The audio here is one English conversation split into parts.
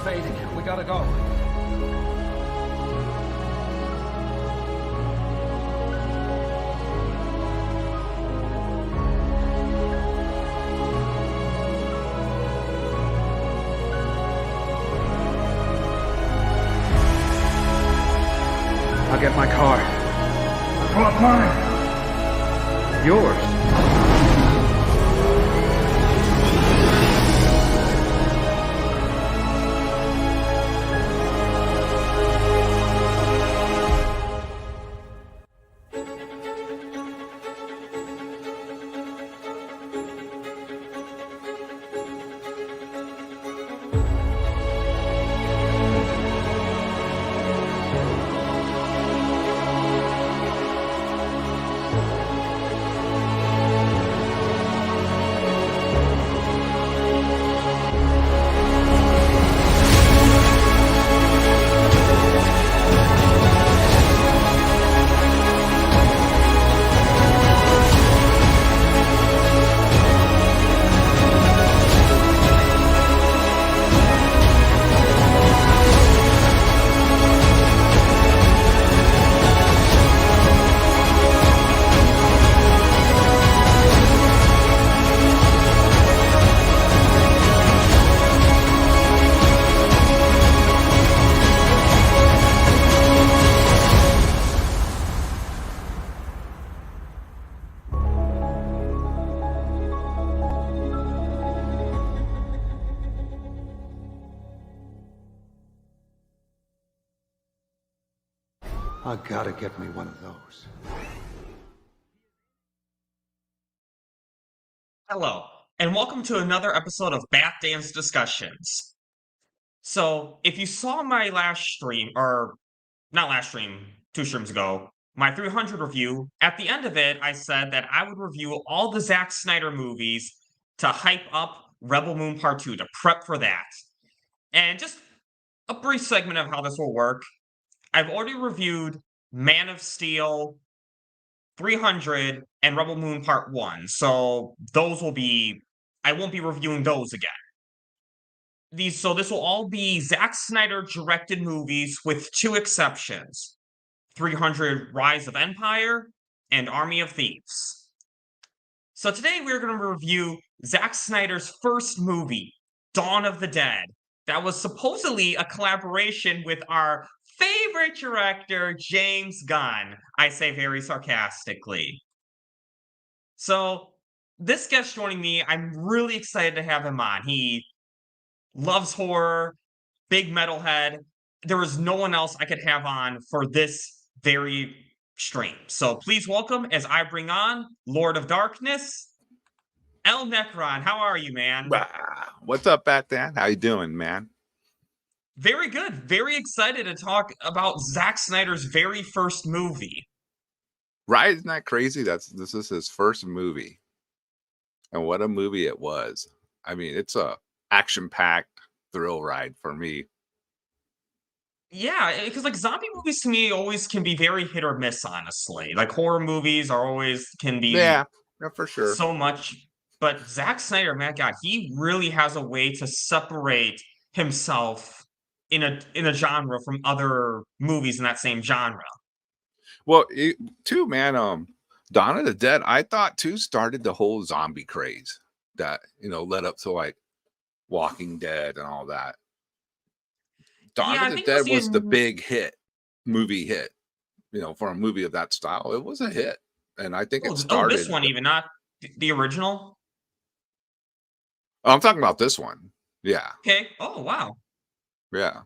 fading. We gotta go. I'll get my car. I want mine. Yours. I gotta get me one of those. Hello, and welcome to another episode of Bat Dance Discussions. So, if you saw my last stream, or not last stream, 2 streams ago, my 300 review, at the end of it, I said that I would review all the Zack Snyder movies to hype up Rebel Moon Part 2, to prep for that. And just a brief segment of how this will work. I've already reviewed Man of Steel, 300, and Rebel Moon Part 1, so those will be... I won't be reviewing those again. So this will all be Zack Snyder directed movies with 2 exceptions. 300 Rise of Empire and Army of Thieves. So today we're going to review Zack Snyder's first movie, Dawn of the Dead. That was supposedly a collaboration with our favorite director, James Gunn. I say very sarcastically. So, this guest joining me, I'm really excited to have him on. He loves horror, big metalhead. There was no one else I could have on for this very stream. So please welcome, as I bring on Lord of Darkness, L Necron. How are you, man? What's up, Batman? How you doing, man? Very good. Very excited to talk about Zack Snyder's very first movie. Right? Isn't that crazy? This is his first movie. And what a movie it was. I mean, it's a action-packed thrill ride for me. Yeah, because like zombie movies to me always can be very hit or miss, honestly. Like horror movies are always can be Yeah, for sure. So much. But Zack Snyder, man, God, he really has a way to separate himself in a genre from other movies in that same genre. Well, too, man, Dawn of the Dead, I thought too started the whole zombie craze that, led up to like Walking Dead and all that. Dawn of the Dead was the big movie hit, for a movie of that style. It was a hit. And I think it started. Oh, this one even, not the original? Oh, I'm talking about this one. Yeah. Okay. Oh, wow. Yeah.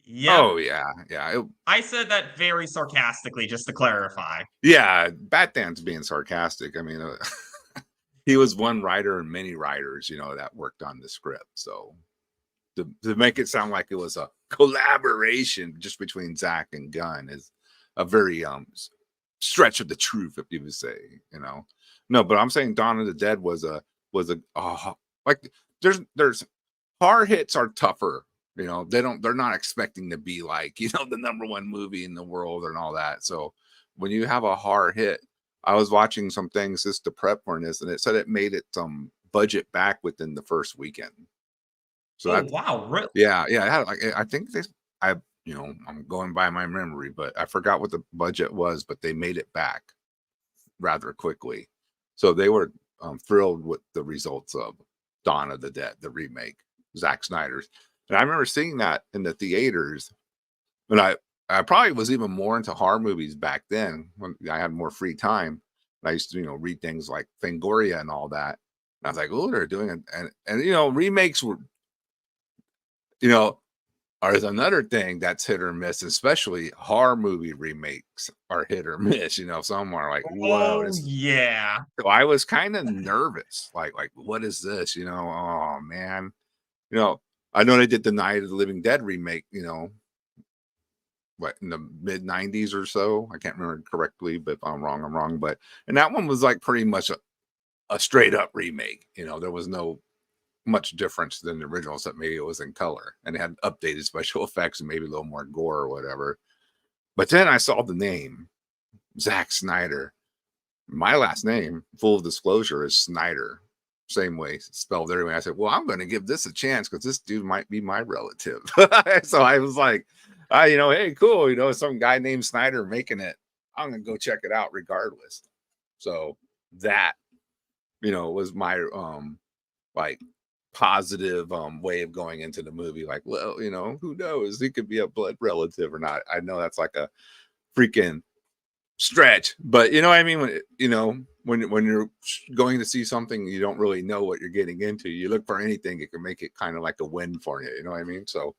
Yeah. Oh, yeah. Yeah. I said that very sarcastically, just to clarify. Yeah. Batman's being sarcastic. I mean, he was one writer and many writers, that worked on the script. So to make it sound like it was a collaboration just between Zack and Gunn is a very stretch of the truth, if you would say, No, but I'm saying Dawn of the Dead was like there's horror hits are tougher. They're not expecting to be like, the #1 movie in the world and all that. So when you have a horror hit, I was watching some things just to prep for this, and it said it made it budget back within the first weekend. So Oh that's wow, really? yeah, yeah. I think I I'm going by my memory, but I forgot what the budget was, but they made it back rather quickly. So they were thrilled with the results of Dawn of the Dead, the remake, Zack Snyder's. And I remember seeing that in the theaters. And I probably was even more into horror movies back then when I had more free time. I used to, read things like Fangoria and all that. And I was like, oh, they're doing it. And remakes were, you know, are another thing that's hit or miss, especially horror movie remakes are hit or miss. Some are like, whoa, Oh yeah. so I was kind of nervous, like, what is this? Oh man, you know, I know they did the Night of the Living Dead remake, what in the mid '90s or so. I can't remember correctly, but if I'm wrong, I'm wrong. But and that one was like pretty much a straight up remake. There was no much difference than the original, except maybe it was in color and it had updated special effects and maybe a little more gore or whatever. But then I saw the name Zack Snyder. My last name, full disclosure, is Snyder. Same way, spelled every way. I said, well, I'm going to give this a chance because this dude might be my relative. So I was like, hey, cool. Some guy named Snyder making it. I'm going to go check it out regardless. So that, was my like positive way of going into the movie. Like, well, who knows? He could be a blood relative or not. I know that's like a freaking stretch, but you know what I mean. When you're going to see something, you don't really know what you're getting into. You look for anything, it can make it kind of like a win for you. You know what I mean? So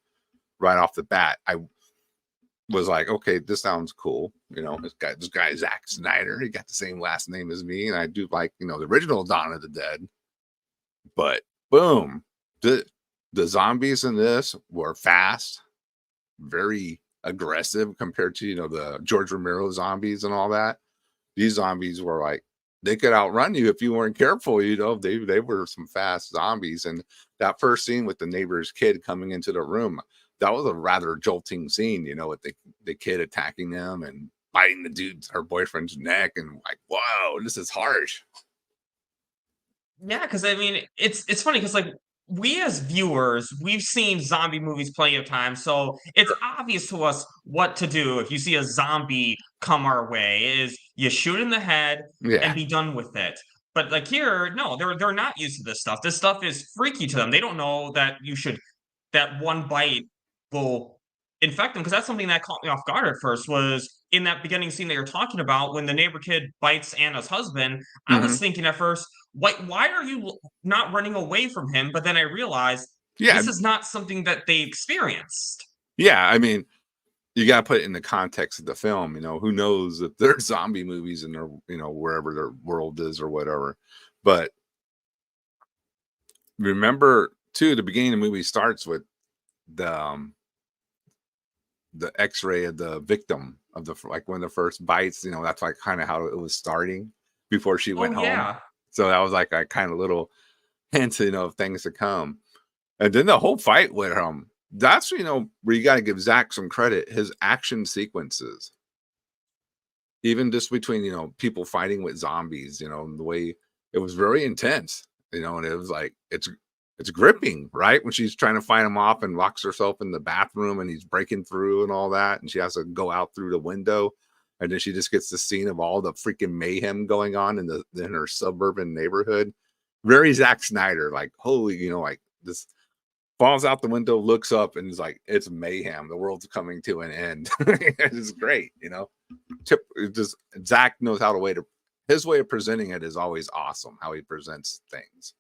right off the bat, I was like, okay, this sounds cool. This guy Zack Snyder, he got the same last name as me, and I do like the original Dawn of the Dead. But boom, the zombies in this were fast, very aggressive compared to the George Romero zombies and all that. These zombies were like they could outrun you if you weren't careful. They were some fast zombies. And that first scene with the neighbor's kid coming into the room, that was a rather jolting scene. With the kid attacking them and biting her boyfriend's neck, and like, whoa, this is harsh. Yeah, because I mean, it's funny because like we as viewers, we've seen zombie movies plenty of times, so it's obvious to us what to do if you see a zombie come our way. Is you shoot in the head Yeah, and be done with it. But like here, no, they're not used to this stuff. This stuff is freaky to them. They don't know that one bite will infect them because that's something that caught me off guard at first was in that beginning scene that you're talking about when the neighbor kid bites Anna's husband. I was hmm thinking at first, why are you not running away from him? But then I realized yeah, this is not something that they experienced. yeah. I mean, you got to put it in the context of the film. Who knows if there's zombie movies in their, wherever their world is or whatever. But remember, too, the beginning of the movie starts with the the X-ray of the victim of like when the first bites. That's like kind of how it was starting before she Oh went home. yeah. So that was like a kind of little hint, of things to come. And then the whole fight with that's where you got to give Zach some credit. His action sequences, even just between people fighting with zombies, the way it was very intense, and it was like it's gripping, right? When she's trying to fight him off and locks herself in the bathroom and he's breaking through and all that, and she has to go out through the window, and then she just gets the scene of all the freaking mayhem going on in her suburban neighborhood. Very Zack Snyder, like holy, like this falls out the window, looks up, and is like, it's mayhem. The world's coming to an end. It's great, Zach knows how to his way of presenting it is always awesome. How he presents things.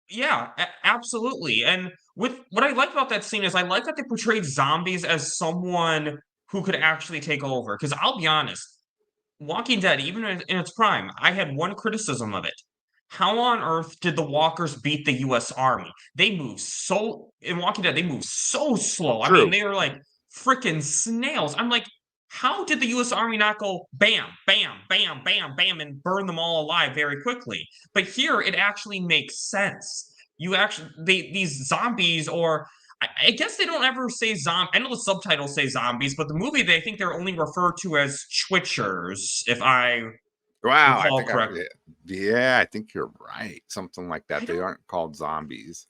Yeah, absolutely. And with what I like about that scene is I like that they portrayed zombies as someone who could actually take over. Because I'll be honest, Walking Dead, even in its prime, I had one criticism of it. How on earth did the walkers beat the US Army? They move so in Walking Dead, they move so slow. I mean, True. they are like freaking snails. I'm like, how did the US Army not go bam, bam, bam, bam, bam, and burn them all alive very quickly? But here it actually makes sense. These zombies, or I guess they don't ever say zombie. I know the subtitles say zombies, but the movie they think they're only referred to as twitchers, if I Wow, I recall think correctly. yeah, I think you're right. Something like I that. They don't aren't called zombies.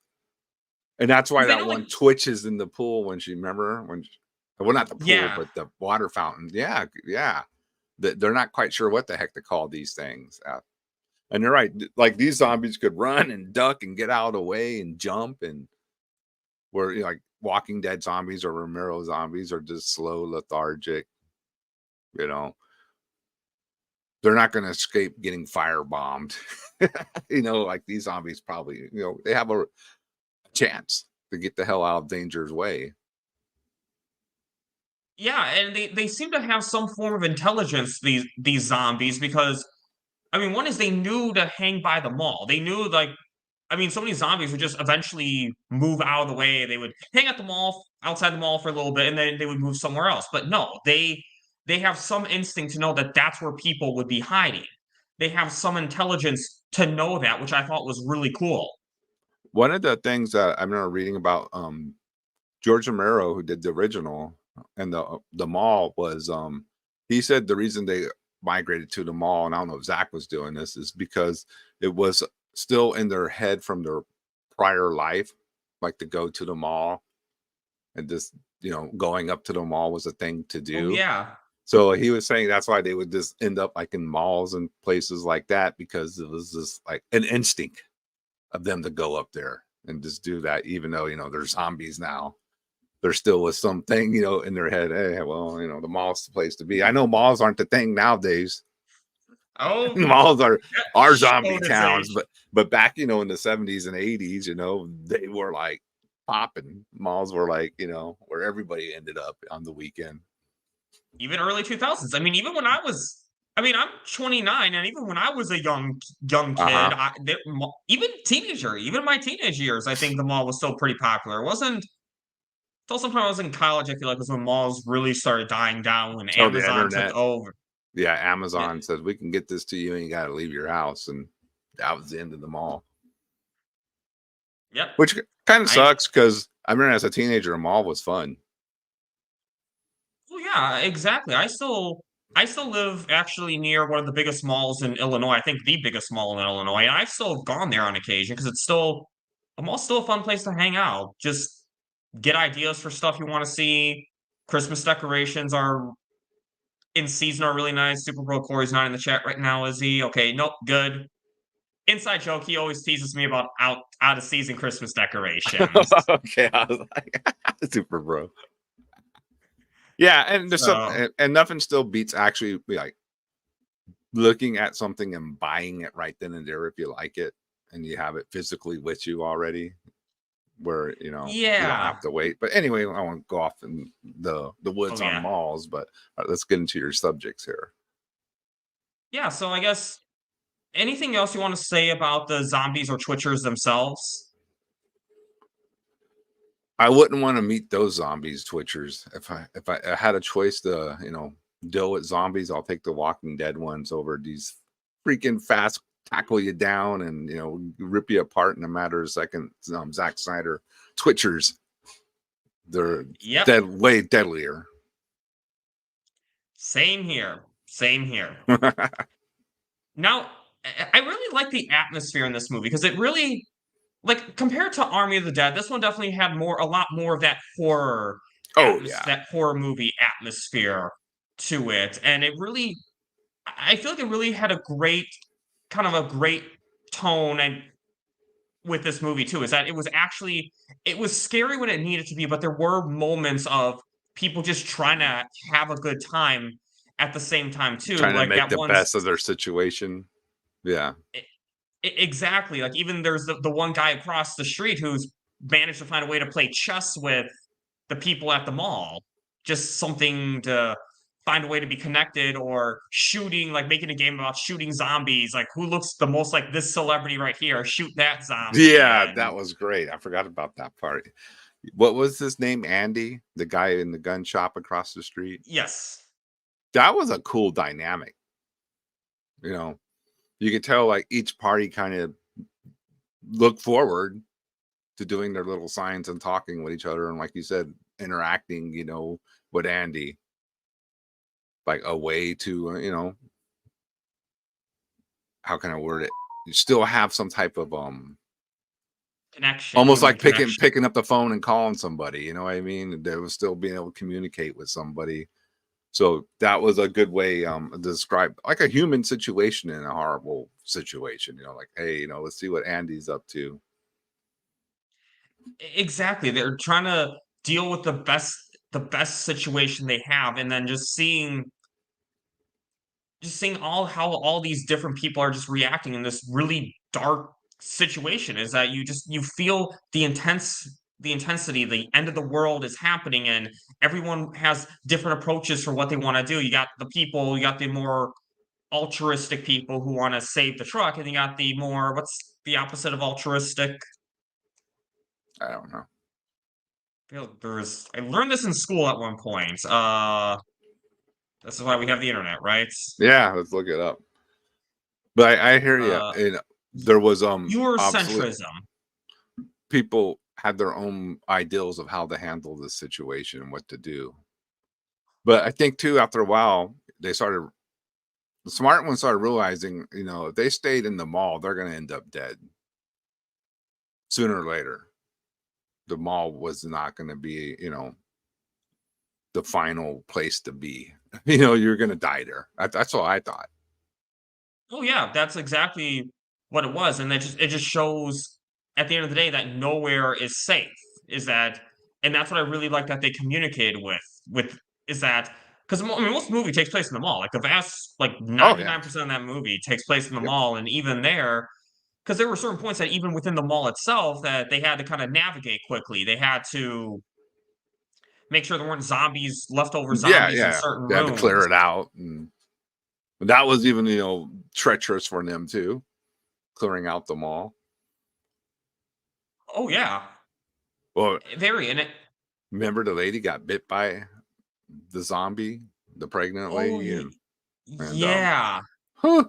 And that's why 'Cause I that know, like, one twitches in the pool when she remember when she, well, not the pool, yeah, but the water fountain. Yeah, yeah. They're not quite sure what the heck to call these things. And you're right. Like these zombies could run and duck and get out of the way and jump, and where like Walking Dead zombies or Romero zombies are just slow, lethargic. You know, they're not going to escape getting firebombed. Like these zombies probably, they have a chance to get the hell out of danger's way. yeah, and they seem to have some form of intelligence, these zombies, because I mean, one is they knew to hang by the mall. They knew, like, I mean, so many zombies would just eventually move out of the way. They would hang at the mall, outside the mall for a little bit, and then they would move somewhere else. But no, they have some instinct to know that that's where people would be hiding. They have some intelligence to know that, which I thought was really cool. One of the things that I remember reading about George Romero, who did the original and the mall, was he said the reason they migrated to the mall, and I don't know if Zach was doing this, is because it was still in their head from their prior life, like to go to the mall, and just going up to the mall was a thing to Oh do. yeah, So he was saying that's why they would just end up like in malls and places like that, because it was just like an instinct of them to go up there and just do that, even though they're zombies now. There still was something in their head. Hey, well, the mall's the place to be. I know malls aren't the thing nowadays. oh, Malls are zombie towns, Shaunessy. but back in the 70s and 80s, they were like popping. Malls were like where everybody ended up on the weekend. Even early 2000s. I mean, even when I was, I mean, I'm 29, and even when I was a young kid, Uh-huh. even teenager, even my teenage years, I think the mall was still pretty popular. It wasn't until sometime I was in college, I feel like was when malls really started dying down, when So the Amazon took internet, over. yeah, Yeah, Amazon says we can get this to you and you got to leave your house, and that was the end of the mall. yep. Which kind of I sucks, because I remember as a teenager, a mall was fun. Well, yeah, exactly. I still live actually near one of the biggest malls in Illinois. I think the biggest mall in Illinois, and I've still gone there on occasion because it's still a mall's still a fun place to hang out. Just get ideas for stuff you want to see. Christmas decorations are in season are really nice. Super Bowl Corey's not in the chat right now, is he? Okay, nope, good. Inside joke, he always teases me about out of season Christmas decorations. Okay, I was like, super bro. Yeah, and there's some, So and nothing still beats actually like looking at something and buying it right then and there if you like it and you have it physically with you already, where you don't yeah. have to wait. But anyway, I won't go off in the Oh woods on yeah. malls, but let's get into your subjects here. Yeah, so I guess anything else you want to say about the zombies or twitchers themselves? I wouldn't want to meet those zombies twitchers. If I had a choice to, deal with zombies, I'll take the Walking Dead ones over these freaking fast tackle you down and rip you apart in a matter of seconds. Zack Snyder twitchers. They're Yep. way deadlier. Same here. Same here. Now, I really like the atmosphere in this movie because it really, like, compared to Army of the Dead, this one definitely had a lot more of that horror Oh yeah. that horror movie atmosphere to it, and it really, I feel like it really had a great, kind of a great tone and with this movie too. Is that it was scary when it needed to be, but there were moments of people just trying to have a good time at the same time too. Trying to Like make that the one best of their situation. Yeah. exactly. Like even there's the one guy across the street who's managed to find a way to play chess with the people at the mall. Just something to find a way to be connected, or shooting, like making a game about shooting zombies. Like who looks the most like this celebrity right here? Shoot that zombie. Yeah, that And was great. I forgot about that part. What was his name? Andy, the guy in the gun shop across the street. yes. That was a cool dynamic. You know, you could tell like each party kind of looked forward to doing their little signs and talking with each other. And like you said, interacting, with Andy, like a way to, how can I word it? You still have some type of, connection, almost human like picking connection. picking up the phone and calling somebody. You know what I mean? They was still being able to communicate with somebody. So that was a good way to describe like a human situation in a horrible situation. You know, like, hey, you know, let's see what Andy's up to. Exactly. They're trying to deal with the best situation they have, and then just seeing how all these different people are just reacting in this really dark situation is that you feel the intensity, the end of the world is happening, and everyone has different approaches for what they want to do. You got the more altruistic people who want to save the truck, and you got the more, what's the opposite of altruistic? I don't know. I learned this in school at one point. This is why we have the internet, right? Yeah, let's look it up. But I hear you. Uh, And there was obviously Eurocentrism. people had their own ideals of how to handle this situation and what to do. But I think too, after a while, the smart ones started realizing, you know, if they stayed in the mall, they're going to end up dead sooner or later. The mall was not going to be, you know, the final place to be. You know, you're going to die there. That's all I thought. Oh yeah, that's exactly what it was, and it just shows at the end of the day that nowhere is safe. Is that, and that's what I really like that they communicated with is that, because I mean, most movie takes place in the mall. Like the vast, like Oh yeah. 99% of that movie takes place in the Yep. mall, and even there, because there were certain points that even within the mall itself that they had to kind of navigate quickly. They had to make sure there weren't leftover Yeah, zombies in yeah. certain They had to clear rooms. it out. And that was even, you know, treacherous for them too, clearing out the mall. Oh yeah, Well, very in it. remember the lady got bit by the zombie, the pregnant Oh lady, and yeah. huh,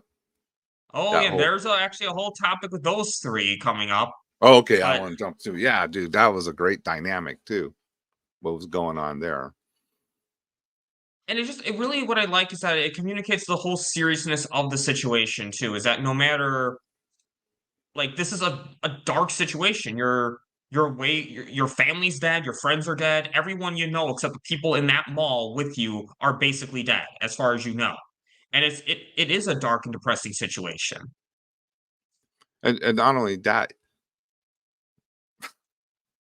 Oh that yeah, whole there's actually a whole topic with those three coming up. oh, okay, I But want to jump to yeah, dude, that was a great dynamic too. What was going on there? and it really, what I like is that it communicates the whole seriousness of the situation too. Is that no matter, like, this is a dark situation. Your family's dead, your friends are dead, everyone you know except the people in that mall with you are basically dead, as far as you know. And it is a dark and depressing situation. And not only that,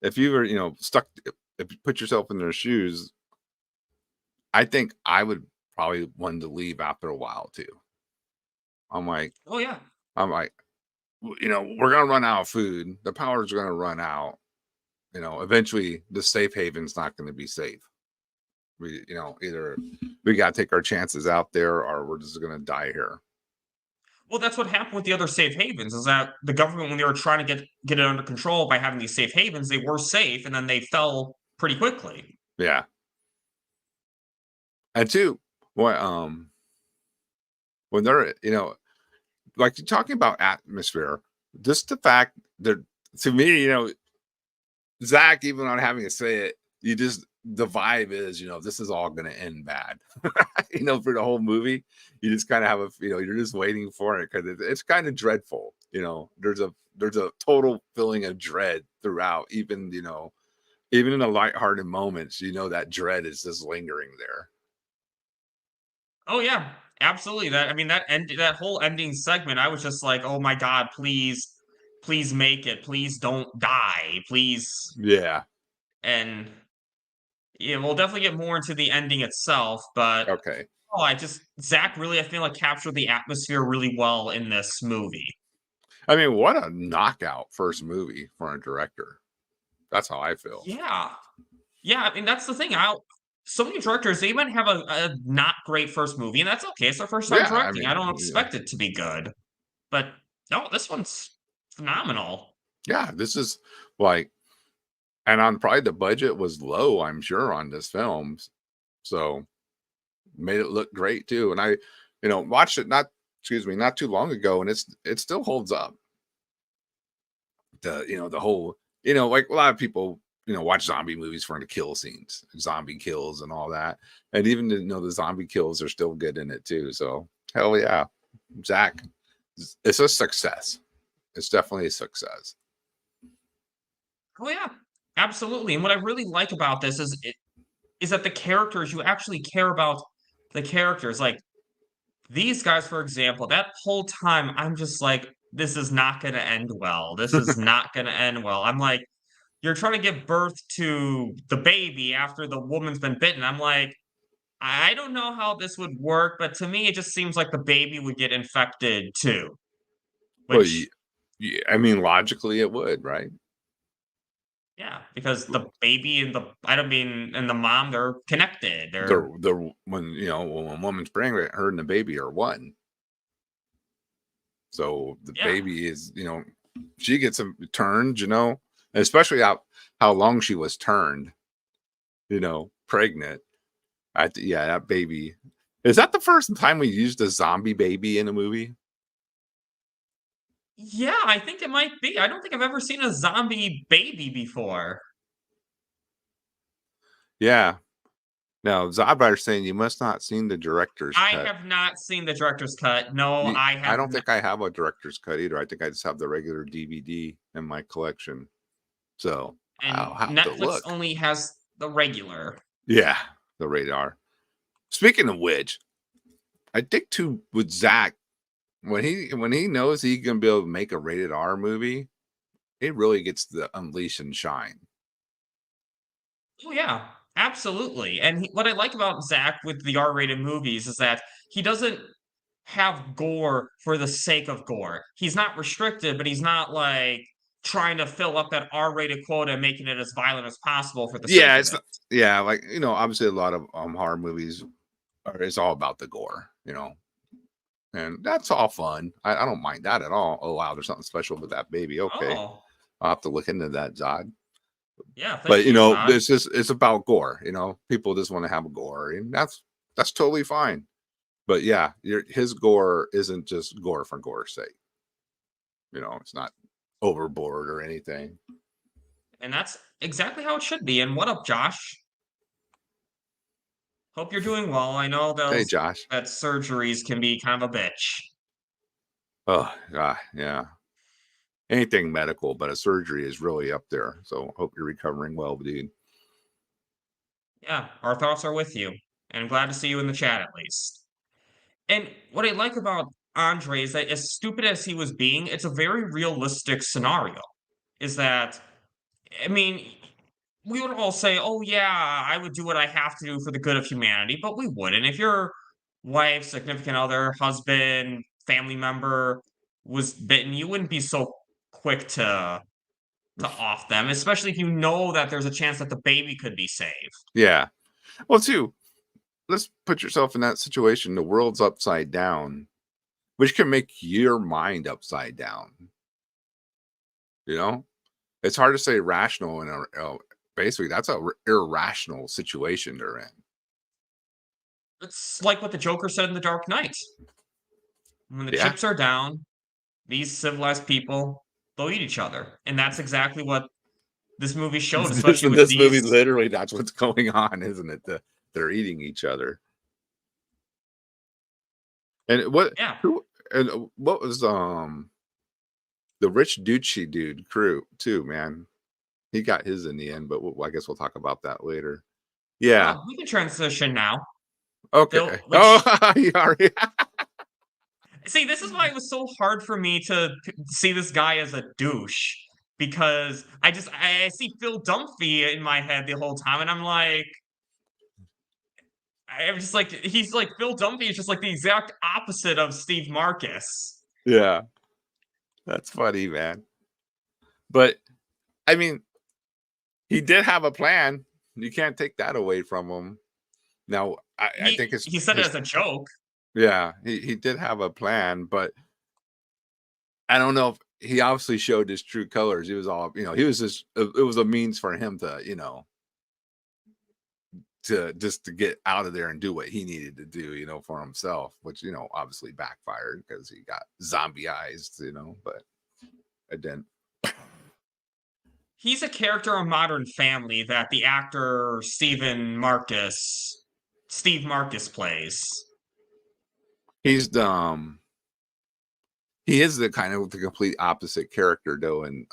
if you were, you know, stuck, if you put yourself in their shoes, I think I would probably want to leave after a while too. I'm like, Oh yeah. I'm like, you know, we're gonna run out of food. The power's gonna run out. You know, eventually the safe haven's not going to be safe. We, you know, either we got to take our chances out there, or we're just going to die here. Well, that's what happened with the other safe havens, is that the government, when they were trying to get it under control by having these safe havens, they were safe, and then they fell pretty quickly. Yeah, and two, when they're, you know, like you're talking about atmosphere, just the fact that, to me, you know, Zach, even on having to say it, you just, the vibe is, you know, this is all going to end bad. You know, for the whole movie, you just kind of have a, you know, you're just waiting for it because it's kind of dreadful. You know, there's a total feeling of dread throughout, even, you know, even in the lighthearted moments, you know, that dread is just lingering there. Oh yeah, absolutely. That, I mean, that whole ending segment, I was just like, oh my god, please make it, please don't die, please. Yeah. And yeah, we'll definitely get more into the ending itself, but Okay. oh, Zach really, I feel like, captured the atmosphere really well in this movie. I mean, what a knockout first movie for a director. That's how I feel. Yeah. Yeah, I mean, that's the thing. So many directors, they might have a not great first movie, and that's okay. It's their first time Yeah. I directing. I mean, don't you know, expect it to be good. But no, this one's phenomenal. yeah, this is like, and on probably the budget was low, I'm sure, on this film. So made it look great too. And I, you know, watched it not too long ago, and it still holds up. The, you know, the whole, you know, like a lot of people, you know, watch zombie movies for the kill scenes, zombie kills and all that. And even, you know, the zombie kills are still good in it too. So hell yeah. Zach, it's a success. It's definitely a success. Oh yeah, absolutely. And what I really like about this is that the characters, you actually care about the characters. Like these guys, for example, that whole time I'm just like, this is not gonna end well. This is not gonna end well. I'm like, you're trying to give birth to the baby after the woman's been bitten. I'm like, I don't know how this would work, but to me, it just seems like the baby would get infected too. Well, Which, I mean, logically it would, right? yeah, because the baby and I don't mean, and the mom, they're connected. They're, When a woman's pregnant, her and the baby are one. So the yeah, baby is, she gets turned, especially how long she was turned, pregnant. Yeah, that baby. Is that the first time we used a zombie baby in a movie? yeah, I think it might be. I don't think I've ever seen a zombie baby before. Yeah. Now, Zodbider's saying you must not seen the director's I cut. have not seen the director's cut. No, I I have don't not. think I have a director's cut either. I think I just have the regular DVD in my collection. So I'll And have to Netflix look. only has the regular. Yeah, the radar. Speaking of which, I think too with Zach, when he knows he can be able to make a rated R movie, it really gets to unleash and shine. Oh yeah, absolutely. And what I like about Zach with the R-rated movies is that he doesn't have gore for the sake of gore. He's not restricted, but he's not like trying to fill up that R-rated quota and making it as violent as possible for the sake Yeah, of it's it. yeah, like obviously a lot of horror movies it's all about the gore, and that's all fun. I don't mind that at all. Oh wow, there's something special with that baby. Okay, Oh, I'll have to look into that, Zod. yeah, But thank you, Zod. it's about gore. People just want to have gore, and that's totally fine. But yeah, his gore isn't just gore for gore's sake. It's not overboard or anything. And that's exactly how it should be. And what up, Josh? Hope you're doing well. I know Hey, those Josh. that surgeries can be kind of a bitch. Oh, yeah. Anything medical, but a surgery is really up there. So hope you're recovering well, dude. Yeah, our thoughts are with you. And I'm glad to see you in the chat at least. And what I like about Andre is that as stupid as he was being, it's a very realistic scenario. Is that, I mean, we would all say, oh, yeah, I would do what I have to do for the good of humanity, but we wouldn't. If your wife, significant other, husband, family member was bitten, you wouldn't be so quick to off them, especially if you know that there's a chance that the baby could be saved. Yeah. Well, too, let's put yourself in that situation. The world's upside down, which can make your mind upside down. It's hard to say rational in basically that's a irrational situation they're in. It's like what the Joker said in The Dark Knight. When the Yeah. chips are down, these civilized people, they'll eat each other. And that's exactly what this movie showed, especially with This movie, these. literally, that's what's going on, isn't it? They're eating each other. And Yeah. what was the rich Douchey dude crew too, man? He got his in the end, but I guess we'll talk about that later. Yeah. Oh, we can transition now. Okay. Which, Oh, you already. see, this is why it was so hard for me to see this guy as a douche. Because I see Phil Dumphey in my head the whole time, and I'm just like, he's like, Phil Dumphey is just like the exact opposite of Steve Marcus. Yeah, that's funny, man. But I mean, he did have a plan. You can't take that away from him. Now, I think he said it as a joke. Yeah, he did have a plan, but I don't know if he obviously showed his true colors. He was all, he was just, it was a means for him to, to get out of there and do what he needed to do, for himself, which, obviously backfired because he got zombieized, but it didn't. He's a character on Modern Family that the actor Steve Marcus plays. He's he is the kind of the complete opposite character though, and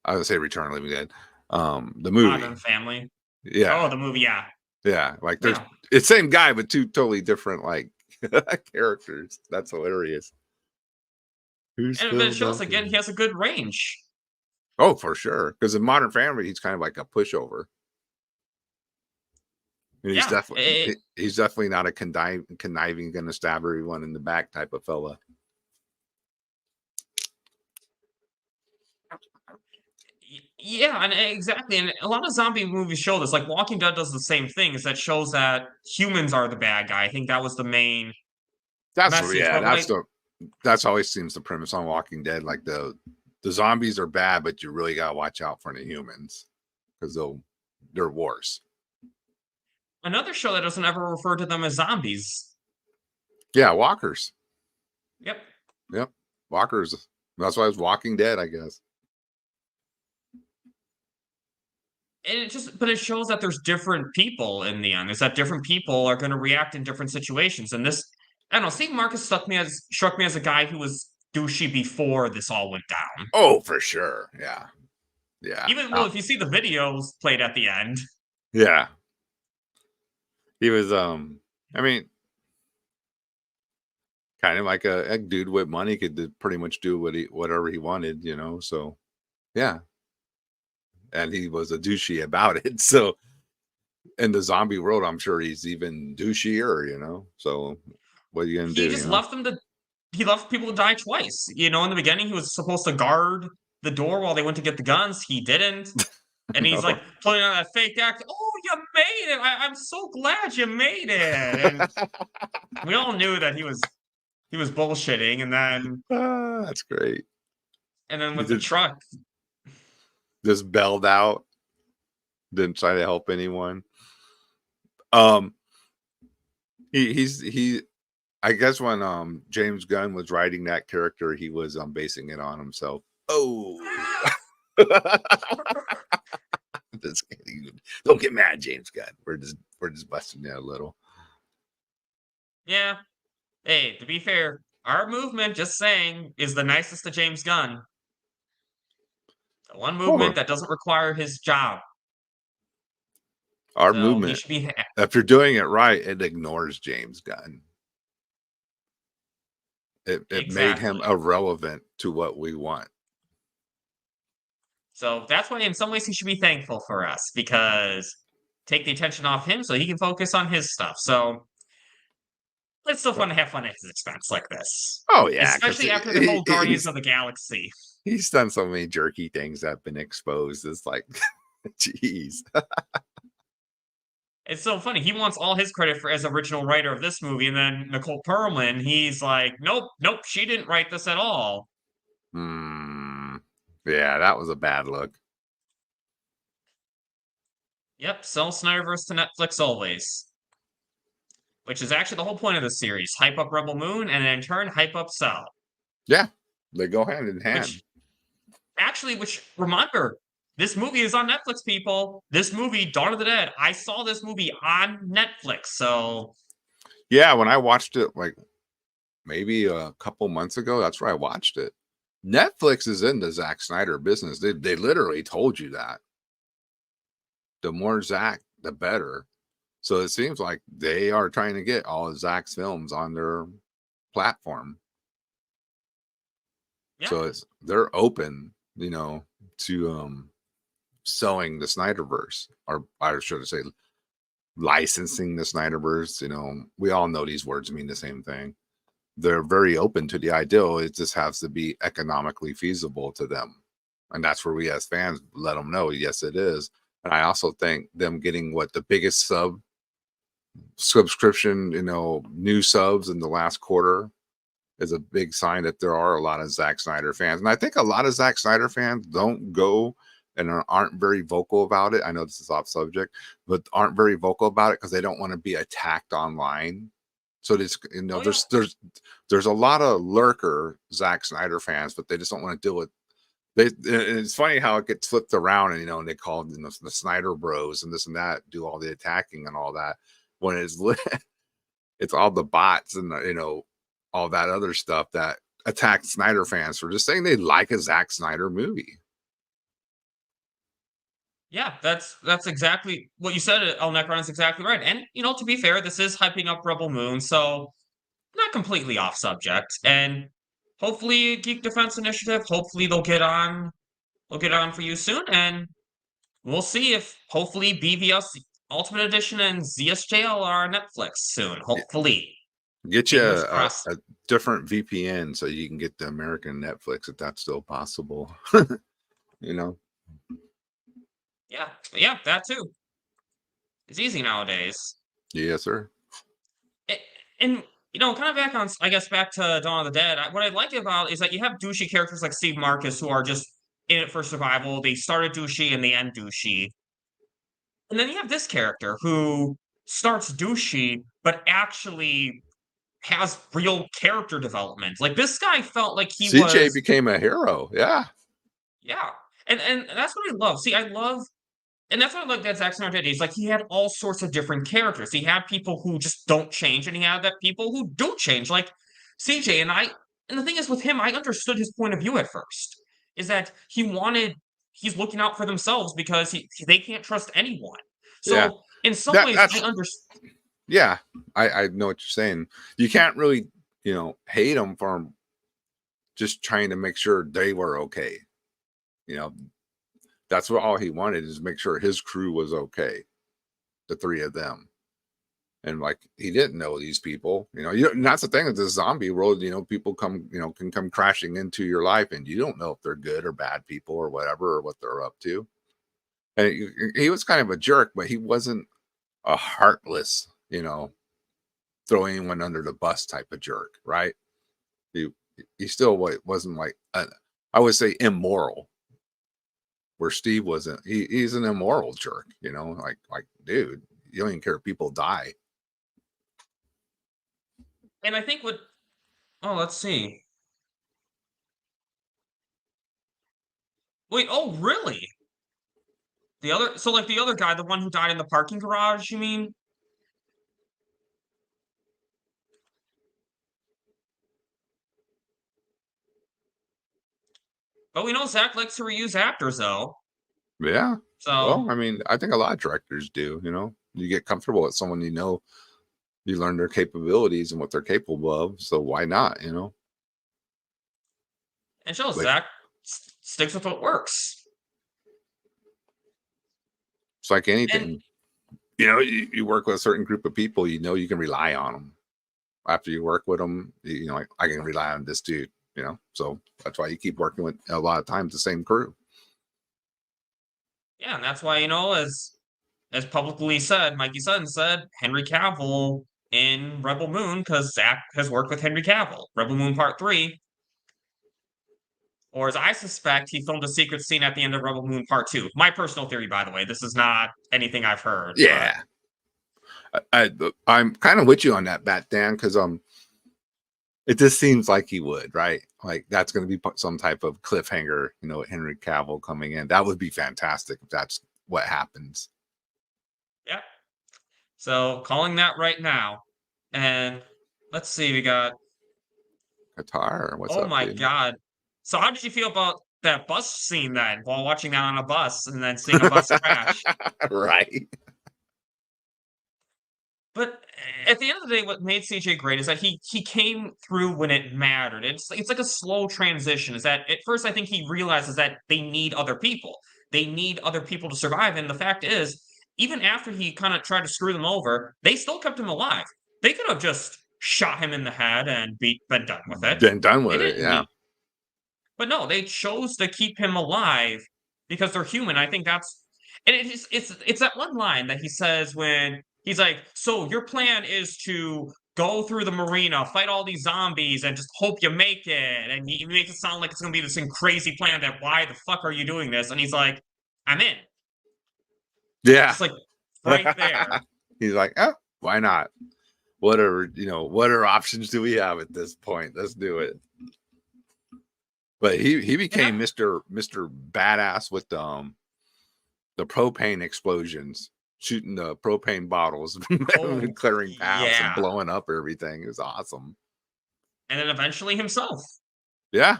I would say Return of the Living Dead. The movie. Modern Family. Yeah. Oh, the movie, yeah. Yeah. Like there's Yeah. it's same guy, but two totally different like characters. That's hilarious. Who's And but it Phil shows, Dunphy? again, he has a good range. Oh, for sure. Because in Modern Family, he's kind of like a pushover. And Yeah. he's definitely not a conniving, gonna stab everyone in the back type of fella. Yeah, and exactly. And a lot of zombie movies show this. Like Walking Dead does the same thing, is that shows that humans are the bad guy. I think that was the main message. But that's always seems the premise on Walking Dead. Like the zombies are bad, but you really gotta watch out for the humans because they're worse. another show that doesn't ever refer to them as zombies. Yeah, walkers. Yep. Walkers. That's why it's Walking Dead, I guess. And it shows that there's different people in the end. Is that different people are going to react in different situations. And this, I don't know, Steve Marcus struck me as a guy who was douchey before this all went down. Oh, for sure. Yeah. Yeah. Even well, if you see the videos played at the end. Yeah. He was I mean, kind of like a dude with money could pretty much do whatever he wanted, you know. So yeah. And he was a douchey about it. So in the zombie world, I'm sure he's even douchier, you know. So what are you gonna do? He just left people to die twice. You know, in the beginning, he was supposed to guard the door while they went to get the guns. He didn't. And he's like pulling on that fake act. Oh, you made it. I'm so glad you made it. And we all knew that he was bullshitting. And then that's great. And then with the truck. Just bailed out. Didn't try to help anyone. He I guess when James Gunn was writing that character, he was basing it on himself. Oh. Just kidding. Don't get mad, James Gunn. We're just busting you a little. Yeah. Hey, to be fair, our movement, just saying, is the nicest to James Gunn. The one movement that doesn't require his job. Our movement, if you're doing it right, it ignores James Gunn. It made him irrelevant to what we want. So that's why, in some ways, he should be thankful for us, because take the attention off him so he can focus on his stuff. So it's still fun to have fun at his expense like this. Oh, yeah. Especially after the whole Guardians of the Galaxy. He's done so many jerky things that have been exposed. It's like, jeez. It's so funny. He wants all his credit for as original writer of this movie, and then Nicole Perlman, he's like, nope, she didn't write this at all. Yeah, that was a bad look. Yep, sell Snyderverse to Netflix always. Which is actually the whole point of the series. Hype up Rebel Moon, and in turn, hype up Cell. Yeah, they go hand in hand. Which remember, this movie is on Netflix, people. This movie, Dawn of the Dead, I saw this movie on Netflix, so... Yeah, when I watched it, like, maybe a couple months ago, that's where I watched it. Netflix is in the Zack Snyder business. They literally told you that. The more Zack, the better. So it seems like they are trying to get all of Zack's films on their platform. Yeah. So they're open, you know, to selling the Snyderverse, or I should say licensing the Snyderverse. You know, we all know these words mean the same thing. They're very open to the ideal. It just has to be economically feasible to them. And that's where we as fans let them know, yes, it is. And I also think them getting the biggest subscription, you know, new subs in the last quarter is a big sign that there are a lot of Zack Snyder fans. And I think a lot of Zack Snyder fans don't go and aren't very vocal about it. I know this is off subject, but aren't very vocal about it because they don't want to be attacked online. So this, you know, there's a lot of lurker Zack Snyder fans, but they just don't want to deal with. It's funny how it gets flipped around, and you know, and they call the Snyder Bros and this and that, do all the attacking and all that. When it's all the bots and you know, all that other stuff that attack Snyder fans for just saying they like a Zack Snyder movie. Yeah, that's exactly what you said. El Necron is exactly right. And to be fair, this is hyping up Rebel Moon, so not completely off subject. And hopefully, Geek Defense Initiative. Hopefully, they'll get on. They'll get on for you soon, and we'll see if hopefully BVS Ultimate Edition and ZSJL are on Netflix soon. Hopefully, Get you fingers a, crossed. a different VPN so you can get the American Netflix if that's still possible. you know, Yeah, that too. It's easy nowadays. yes, sir. And kind of back on, I guess, back to Dawn of the Dead. What I like about is that you have douchey characters like Steve Marcus who are just in it for survival. They started douchey and they end douchey. And then you have this character who starts douchey, but actually has real character development. Like this guy felt like he CJ was, became a hero. Yeah. yeah. And that's what I love. See, I love, and that's what I like that Zack Snyder did. He's like he had all sorts of different characters. He had people who just don't change, and he had that people who do change, like CJ. And the thing is with him, I understood his point of view at first. Is that he's looking out for themselves because they can't trust anyone. Yeah. So in some ways, That's I understand. yeah. I know what you're saying. You can't really, hate them for just trying to make sure they were okay. That's what all he wanted is make sure his crew was okay. The three of them. And like he didn't know these people, and that's the thing with the zombie world, people come, can come crashing into your life and you don't know if they're good or bad people or whatever, or what they're up to. And he was kind of a jerk, but he wasn't a heartless, throw anyone under the bus type of jerk, right? He still wasn't like, I would say immoral, where Steve wasn't. He's an immoral jerk, like dude, you don't even care if people die. And I think let's see. Wait, oh really? The other guy, the one who died in the parking garage, you mean? But we know Zach likes to reuse actors, though. Yeah. So, Well, I mean, I think a lot of directors do, you get comfortable with someone, you learn their capabilities and what they're capable of. So why not, and shows Like, Zach sticks with what works. it's like And anything, you work with a certain group of people, you can rely on them. After you work with them, like I can rely on this dude, so that's why you keep working with a lot of times the same crew. yeah, and that's why, as publicly said, Mikey Sutton said, Henry Cavill in Rebel Moon, because Zach has worked with Henry Cavill. Rebel Moon Part 3. Or as I suspect, he filmed a secret scene at the end of Rebel Moon Part 2. My personal theory, by the way. This is not anything I've heard. Yeah. I'm kind of with you on that, Bat Dan, because it just seems like he would, right? Like that's going to be some type of cliffhanger, Henry Cavill coming in. That would be fantastic if that's what happens. Yeah. So calling that right now. And let's see, we got Qatar, what's oh up, my dude? God. So how did you feel about that bus scene then, while watching that on a bus and then seeing a bus crash? Right. But at the end of the day, what made CJ great is that he came through when it mattered. It's like a slow transition. Is that at first I think he realizes that they need other people. They need other people to survive. And the fact is, even after he kind of tried to screw them over, they still kept him alive. They could have just shot him in the head and been done with it. Been done with They it, didn't yeah. need, but no, they chose to keep him alive because they're human. I think that's, and it's that one line that he says when he's like, "So your plan is to go through the marina, fight all these zombies, and just hope you make it." And he makes it sound like it's gonna be this crazy plan. That why the fuck are you doing this? And he's like, "I'm in." Yeah. Just like right there. He's like, oh, why not? What are options do we have at this point? Let's do it. But he became Mr. Badass with the propane explosions, shooting the propane bottles, and clearing paths and blowing up everything. It was awesome. And then eventually himself. Yeah.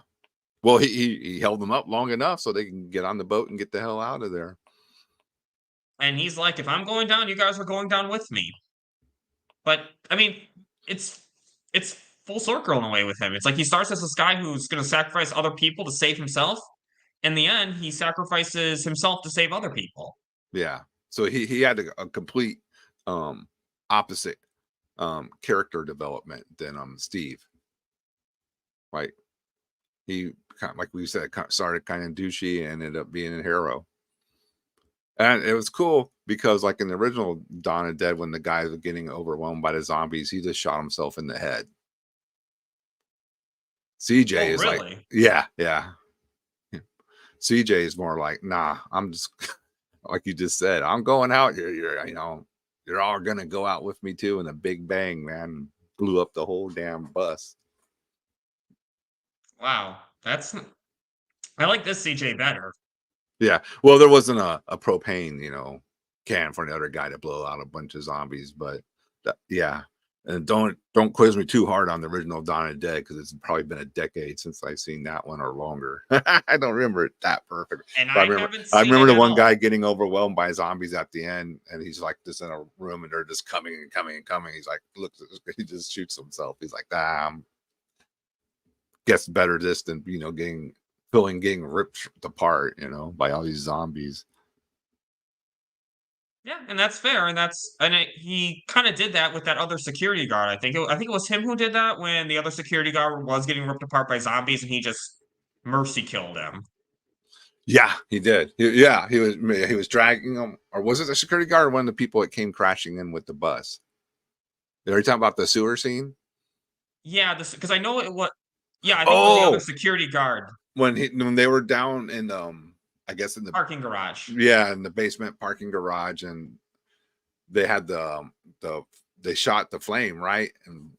Well, he held them up long enough so they can get on the boat and get the hell out of there. And he's like, if I'm going down, you guys are going down with me. But I mean, it's full circle in a way with him. It's like he starts as this guy who's going to sacrifice other people to save himself. In the end, he sacrifices himself to save other people. Yeah. So he had a complete opposite character development than Steve. Right. He kind of, like we said, started kind of douchey and ended up being a hero. And it was cool because, like in the original Dawn of the Dead, when the guy was getting overwhelmed by the zombies, he just shot himself in the head. CJ is really? like, yeah. CJ is more like, nah, I'm just like you just said, I'm going out. You're all gonna go out with me too. And a big bang, man, blew up the whole damn bus. Wow, I like this CJ better. Yeah. Well, there wasn't a propane, can for the other guy to blow out a bunch of zombies, but yeah. And don't quiz me too hard on the original Dawn of the Dead because it's probably been a decade since I've seen that one or longer. I don't remember it that perfect. And I remember the one guy getting overwhelmed by zombies at the end, and he's like just in a room, and they're just coming and coming and coming. He's like, look, he just shoots himself. He's like, gets better this than getting ripped apart, by all these zombies. Yeah, and that's fair, he kind of did that with that other security guard. I think it was him who did that when the other security guard was getting ripped apart by zombies, and he just mercy killed him. Yeah, he did. He was dragging him, or was it the security guard or one of the people that came crashing in with the bus? Are you talking about the sewer scene? Yeah, because I know it was. Yeah, I think it was the other security guard when they were down in I guess in the parking garage. Yeah, in the basement parking garage, and they had they shot the flame, right, and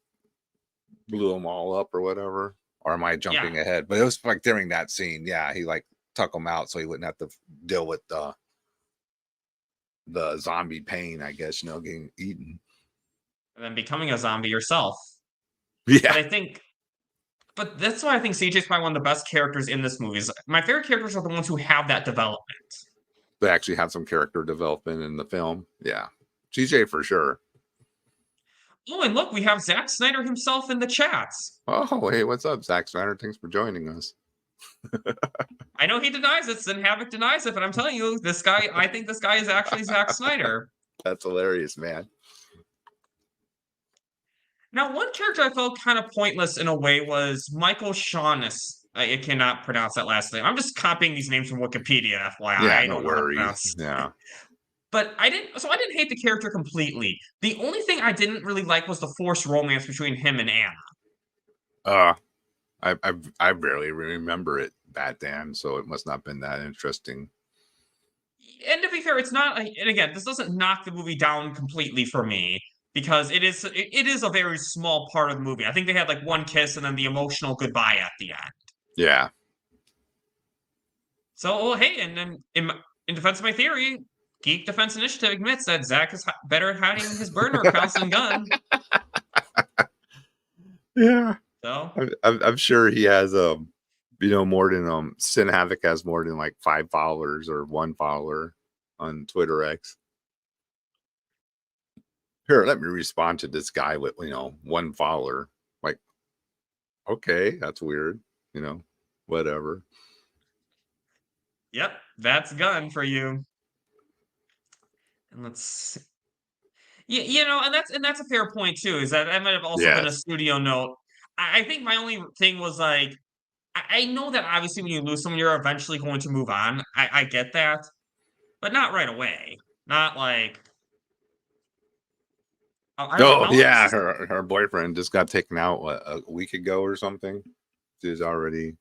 blew them all up or whatever. Or am I jumping ahead? But it was like during that scene, yeah, he like took them out so he wouldn't have to deal with the zombie pain, I guess, getting eaten and then becoming a zombie yourself. Yeah, But that's why I think CJ is probably one of the best characters in this movie. My favorite characters are the ones who have that development. They actually have some character development in the film. Yeah. CJ for sure. Oh, and look, we have Zack Snyder himself in the chats. Oh, hey, what's up, Zack Snyder? Thanks for joining us. I know he denies it, and Havoc denies it, but I'm telling you, I think this guy is actually Zack Snyder. That's hilarious, man. Now, one character I felt kind of pointless in a way was Michael Shaunessy. I cannot pronounce that last name. I'm just copying these names from Wikipedia, FYI. Yeah, I don't know how to pronounce. Yeah. But I didn't hate the character completely. The only thing I didn't really like was the forced romance between him and Anna. I barely remember it back then, so it must not have been that interesting. And to be fair, it's not. And again, this doesn't knock the movie down completely for me, because it is a very small part of the movie. I think they had like one kiss and then the emotional goodbye at the end. Yeah. So, well, hey, and then in defense of my theory, Geek Defense Initiative admits that Zack is better at hiding his burner accounts than Gunn. Yeah. So I'm sure he has more than Sin Havoc has more than like 5 followers or 1 follower on Twitter X. Here, let me respond to this guy with 1 follower. Like, okay, that's weird. Whatever. Yep, that's Gunn for you. And let's see. Yeah, and that's a fair point too. Is that might have also been a studio note. I think my only thing was like, I know that obviously when you lose someone, you're eventually going to move on. I get that, but not right away. Not like. Yeah, her boyfriend just got taken out a week ago or something. She's already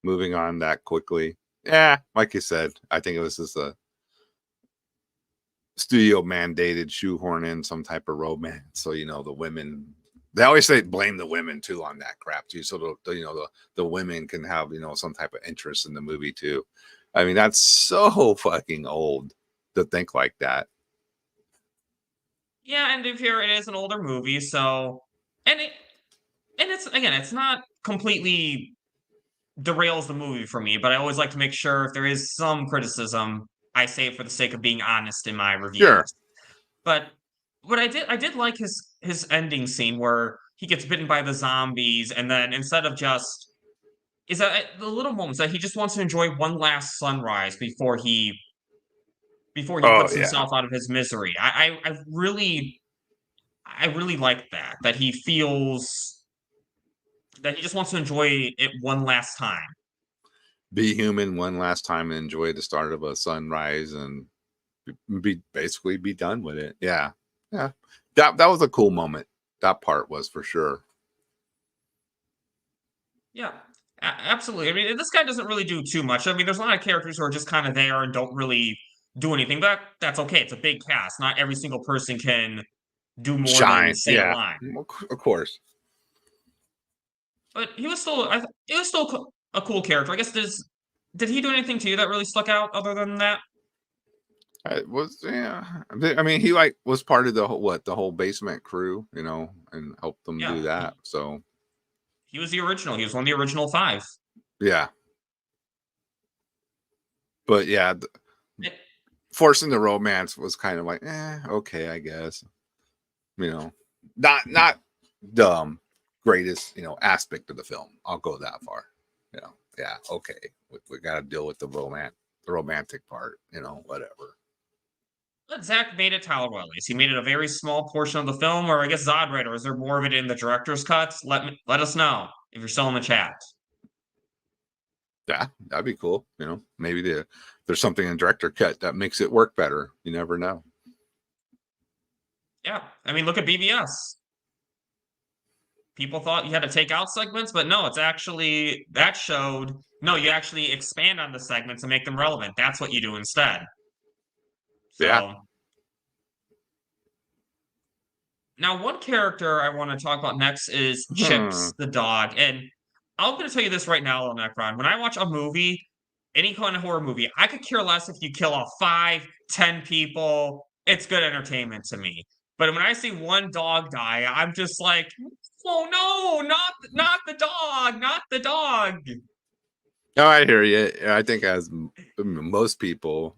moving on that quickly. Yeah, like you said, I think it was just a studio mandated shoehorn in some type of romance. So the women, they always say blame the women too on that crap too. So the women can have some type of interest in the movie too. I mean, that's so fucking old to think like that. Yeah, and if here it is an older movie, so it's not completely derails the movie for me, but I always like to make sure if there is some criticism I say it for the sake of being honest in my reviews. Sure. But what I did like his ending scene where he gets bitten by the zombies, and then instead of just is that the little moments that he just wants to enjoy one last sunrise before he Oh puts yeah. himself out of his misery. I really like that he feels that he just wants to enjoy it one last time. Be human one last time and enjoy the start of a sunrise and basically be done with it. Yeah. Yeah. That was a cool moment. That part was for sure. Yeah, absolutely. I mean, this guy doesn't really do too much. I mean, there's a lot of characters who are just kind of there and don't really do anything, but that's okay. It's a big cast. Not every single person can do more than Shine. say a Yeah. line. Of course. But he was still, it was still a cool character. I guess did he do anything to you that really stuck out other than that? It was, yeah. I mean, he like was part of the whole basement crew, and helped them Yeah, do that. So he was the original. He was one of the original 5. yeah. But yeah, It, forcing the romance was kind of like, okay, I guess. Not the greatest, aspect of the film. I'll go that far. Yeah, okay. We got to deal with the romantic part, whatever. but Zach made it tolerable at least. He made it a very small portion of the film, or I guess Zod Rider. Is there more of it in the director's cuts? Let us know if you're still in the chat. Yeah, that'd be cool. Maybe there's something in director cut that makes it work better. You never know. Yeah, I mean, look at BVS. People thought you had to take out segments, but no, it's actually that showed no, you actually expand on the segments and make them relevant. That's what you do instead. So, Yeah. now one character I want to talk about next is Chips the dog. And I'm going to tell you this right now, L Necron. When I watch a movie, any kind of horror movie, I could care less if you kill off 5, 10 people. It's good entertainment to me. But when I see one dog die, I'm just like, oh no, not the dog, not the dog. No, I hear you. I think as most people,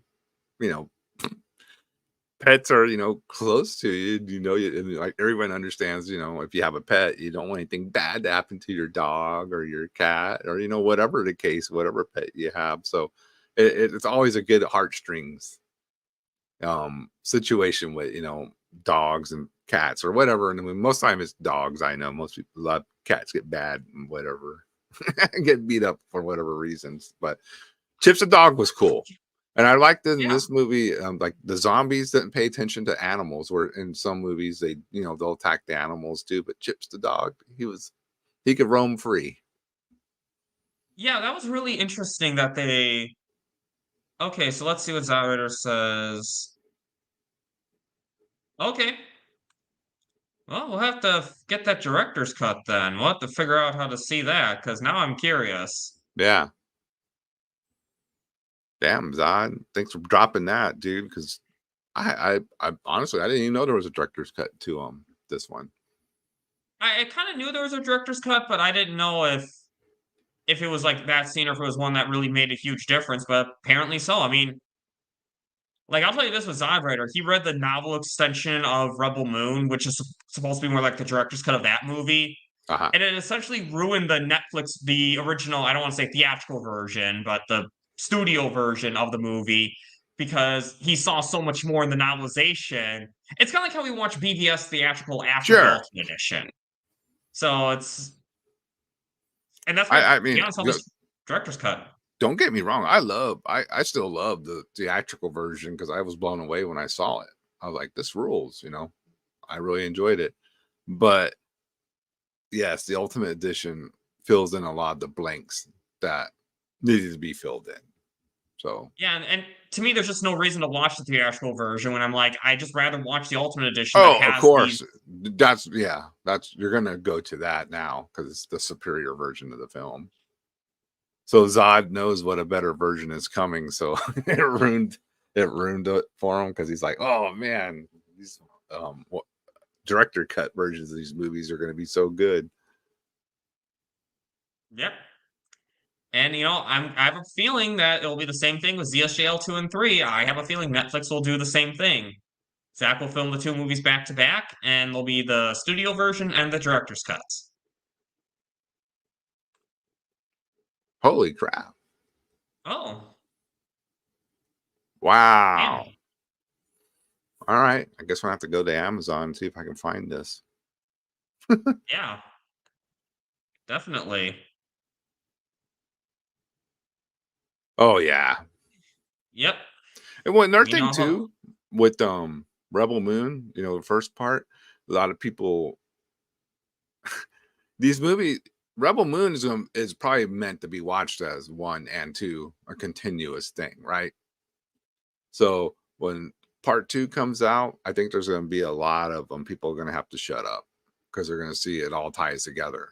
pets are, close to you, and like everyone understands, if you have a pet, you don't want anything bad to happen to your dog or your cat or, whatever the case, whatever pet you have. So it's always a good heartstrings situation with, dogs and cats or whatever. And I mean, most time it's dogs. I know most people love cats get bad and whatever, get beat up for whatever reasons. But Chips the dog was cool. And I liked it in this movie, like the zombies didn't pay attention to animals, where in some movies they, they'll attack the animals too. But Chips the dog, he could roam free. Yeah, that was really interesting that they. Okay, so let's see what Zyrider says. Okay. Well, we'll have to get that director's cut then. We'll have to figure out how to see that, because now I'm curious. Yeah. Damn, Zod. Thanks for dropping that, dude. Because I honestly, I didn't even know there was a director's cut to this one. I kind of knew there was a director's cut, but I didn't know if it was like that scene or if it was one that really made a huge difference. But apparently so. I mean, like, I'll tell you this with Zod Rider. He read the novel extension of Rebel Moon, which is supposed to be more like the director's cut of that movie. And it essentially ruined the original, I don't want to say theatrical version, but the studio version of the movie, because he saw so much more in the novelization. It's kind of like how we watch BVS theatrical after the Ultimate Edition. So it's... And that's why, I mean, this director's cut. Don't get me wrong. I still love the theatrical version because I was blown away when I saw it. I was like, this rules, I really enjoyed it. But yes, the Ultimate Edition fills in a lot of the blanks that needed to be filled in. So yeah, and to me, there's just no reason to watch the theatrical version when I'm like, I just rather watch the Ultimate Edition. Oh, of course, that's you're gonna go to that now because it's the superior version of the film. So Zod knows what a better version is coming, so it ruined it for him because he's like, oh man, these director cut versions of these movies are going to be so good. Yep. And I have a feeling that it'll be the same thing with ZSJL 2 and 3. I have a feeling Netflix will do the same thing. Zack will film the two movies back to back, and there'll be the studio version and the director's cuts. Holy crap. Oh. Wow. Damn. All right. I guess we'll have to go to Amazon and see if I can find this. Yeah. Definitely. Oh yeah. Yep. And one another You thing know how- too with Rebel Moon, the first part, a lot of people these movies Rebel Moon is probably meant to be watched as 1 and 2, a continuous thing, right? So when part 2 comes out, I think there's going to be a lot of people are going to have to shut up because they're going to see it all ties together.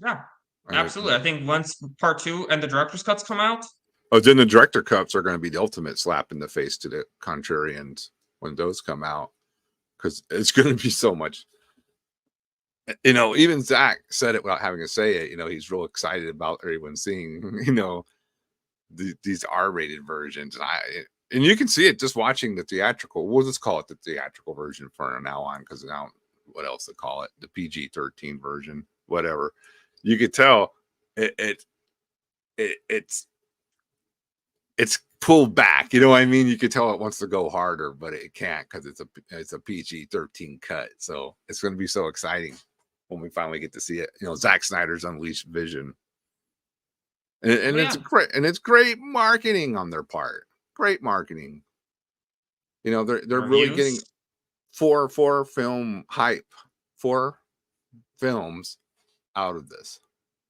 Yeah. Absolutely. I think once part 2 and the director's cuts come out. Oh, then the director cuts are going to be the ultimate slap in the face to the contrarians when those come out, because it's going to be so much. Even Zack said it without having to say it. He's real excited about everyone seeing, these R-rated versions, and you can see it just watching the theatrical. We'll just call it the theatrical version from now on, because now what else to call it? The PG-13 version, whatever. You could tell it's pulled back. You know what I mean? You could tell it wants to go harder, but it can't because it's a PG-13 cut. So it's going to be so exciting when we finally get to see it. Zack Snyder's unleashed vision, and it's great marketing on their part. Great marketing. They're really getting 4 film hype, 4 films out of this.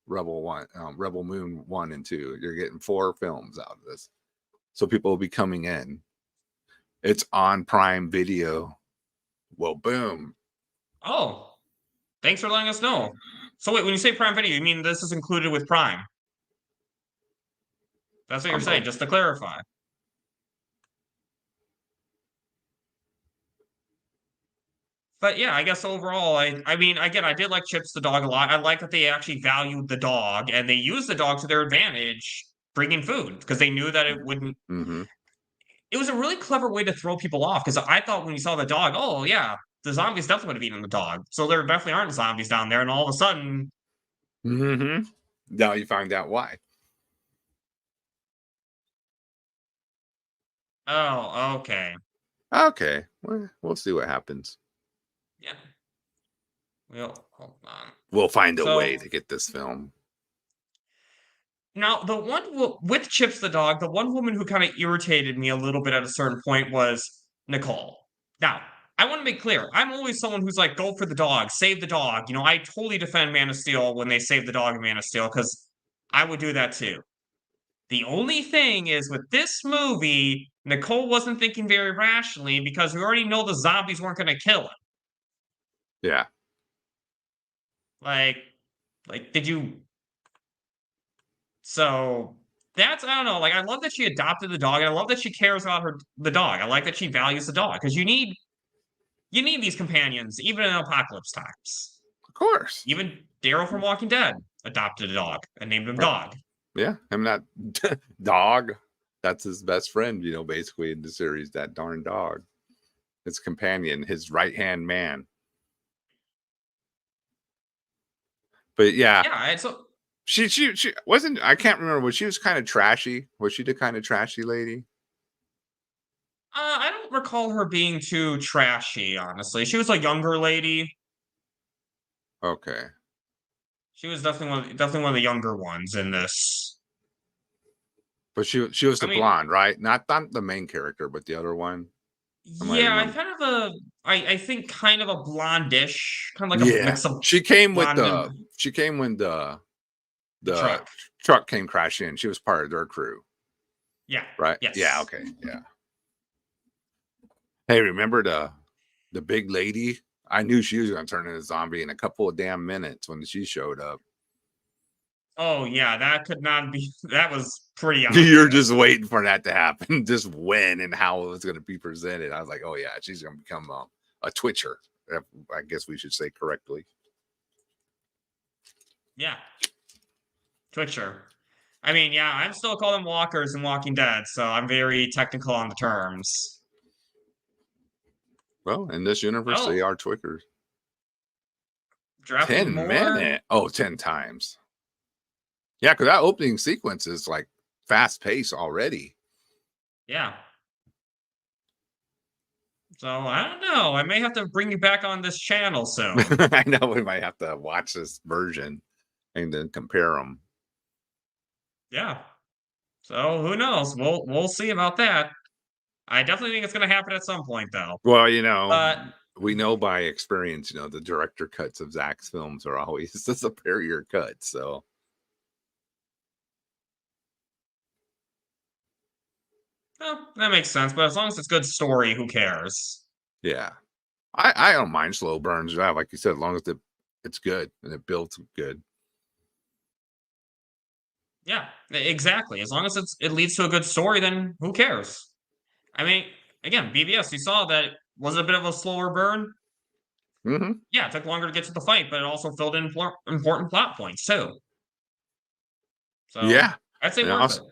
Rebel Moon 1 and 2. You're getting 4 films out of this. So people will be coming in. It's on Prime Video. Well, boom. Oh, thanks for letting us know. So wait, when you say Prime Video, you mean this is included with Prime? That's what you're saying, just to clarify. But yeah, I guess overall, I mean, again, I did like Chips the dog a lot. I like that they actually valued the dog and they used the dog to their advantage, bringing food, because they knew that it wouldn't. Mm-hmm. It was a really clever way to throw people off, because I thought when you saw the dog, oh yeah, the zombies definitely would have eaten the dog. So there definitely aren't zombies down there, and all of a sudden, now you find out why. Oh, okay. Okay, we'll see what happens. Yeah. Well, hold on. We'll find a way to get this film. Now, the one with Chips the dog, the one woman who kind of irritated me a little bit at a certain point was Nicole. Now, I want to make clear, I'm always someone who's like, go for the dog, save the dog. I totally defend Man of Steel when they save the dog in Man of Steel, because I would do that too. The only thing is, with this movie, Nicole wasn't thinking very rationally, because we already know the zombies weren't going to kill him. Yeah. Like, did you... So I don't know. I love that she adopted the dog, and I love that she cares about the dog. I like that she values the dog, because you need these companions, even in apocalypse times. Of course. Even Daryl from Walking Dead adopted a dog and named him Dog. Yeah, I'm not Dog. That's his best friend, basically in the series. That darn dog, his companion, his right-hand man. But yeah, So. She wasn't. I can't remember. Was she kind of trashy? Was she the kind of trashy lady? I don't recall her being too trashy, honestly. She was a younger lady. Okay. She was definitely one of the younger ones in this. But she was the blonde, right? Not the main character, but the other one. Yeah, I think kind of a blondish, kind of like a mix of. She came when the truck came crashing in. She was part of their crew. Yeah. Right? Yes. Yeah, okay. Yeah. Hey, remember the big lady? I knew she was going to turn into a zombie in a couple of damn minutes when she showed up. Oh, yeah, that could not be... That was pretty obvious. You're just waiting for that to happen. Just when and how it was going to be presented. I was like, oh, yeah, she's going to become a Twitcher. I guess we should say correctly. Yeah. Twitcher. I mean, yeah, I'm still calling them walkers in Walking Dead, so I'm very technical on the terms. Well, in this universe, they Oh, are Twickers. dropping 10 more. minutes. Oh, 10 times. Yeah, because that opening sequence is like fast paced already. Yeah. So I don't know. I may have to bring you back on this channel soon. I know we might have to watch this version and then compare them. Yeah. So who knows? We'll see about that. I definitely think it's going to happen at some point, though. Well, you know, But we know by experience, you know, the director cuts of Zack's films are always the superior cuts. So, well, that makes sense. But as long as it's good story, who cares? yeah, I don't mind slow burns. Yeah, like you said, as long as it's good and it builds good. Yeah, exactly. As long as it leads to a good story, then who cares? I mean, again, BBS, you saw that was a bit of a slower burn. Mm-hmm. Yeah, it took longer to get to the fight, but it also filled in important plot points too. So Yeah, I'd say and worth also,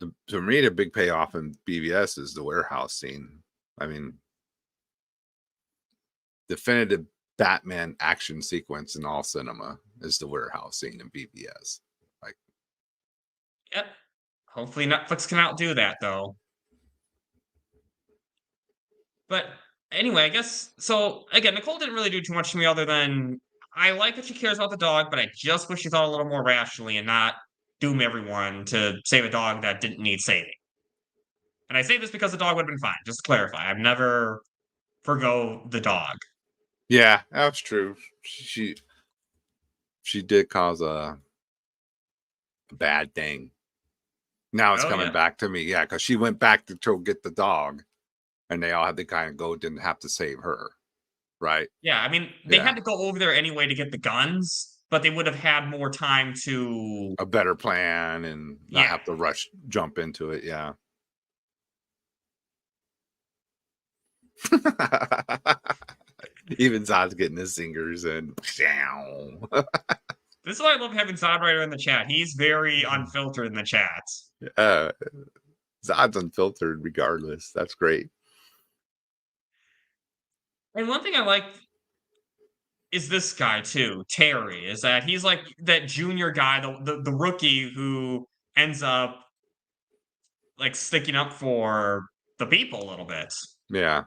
it. to me, the big payoff in BVS is the warehouse scene. I mean, definitive Batman action sequence in all cinema is the warehouse scene in BVS. Like, Yep. Hopefully Netflix can outdo that though. But anyway, I guess so again, Nicole didn't really do too much to me other than I like that she cares about the dog, but I just wish she thought a little more rationally and not doom everyone to save a dog that didn't need saving. And I say this because the dog would have been fine, just to clarify. I've never forgo the dog. yeah, that's true. She did cause a bad thing. Now it's Oh coming yeah. back to me. Yeah, because she went back to go get the dog, and they all had to kind of go. Didn't have to save her, right? Yeah, I mean, they Yeah, had to go over there anyway to get the guns, but they would have had more time to a better plan and not yeah. have to jump into it. Yeah. Even Zod's getting his singers and This is why I love having Zodwriter in the chat. He's very unfiltered in the chat. Zod's unfiltered regardless. That's great. And one thing I like is this guy too, Terry, is that he's like that junior guy, the rookie who ends up like sticking up for the people a little bit. Yeah.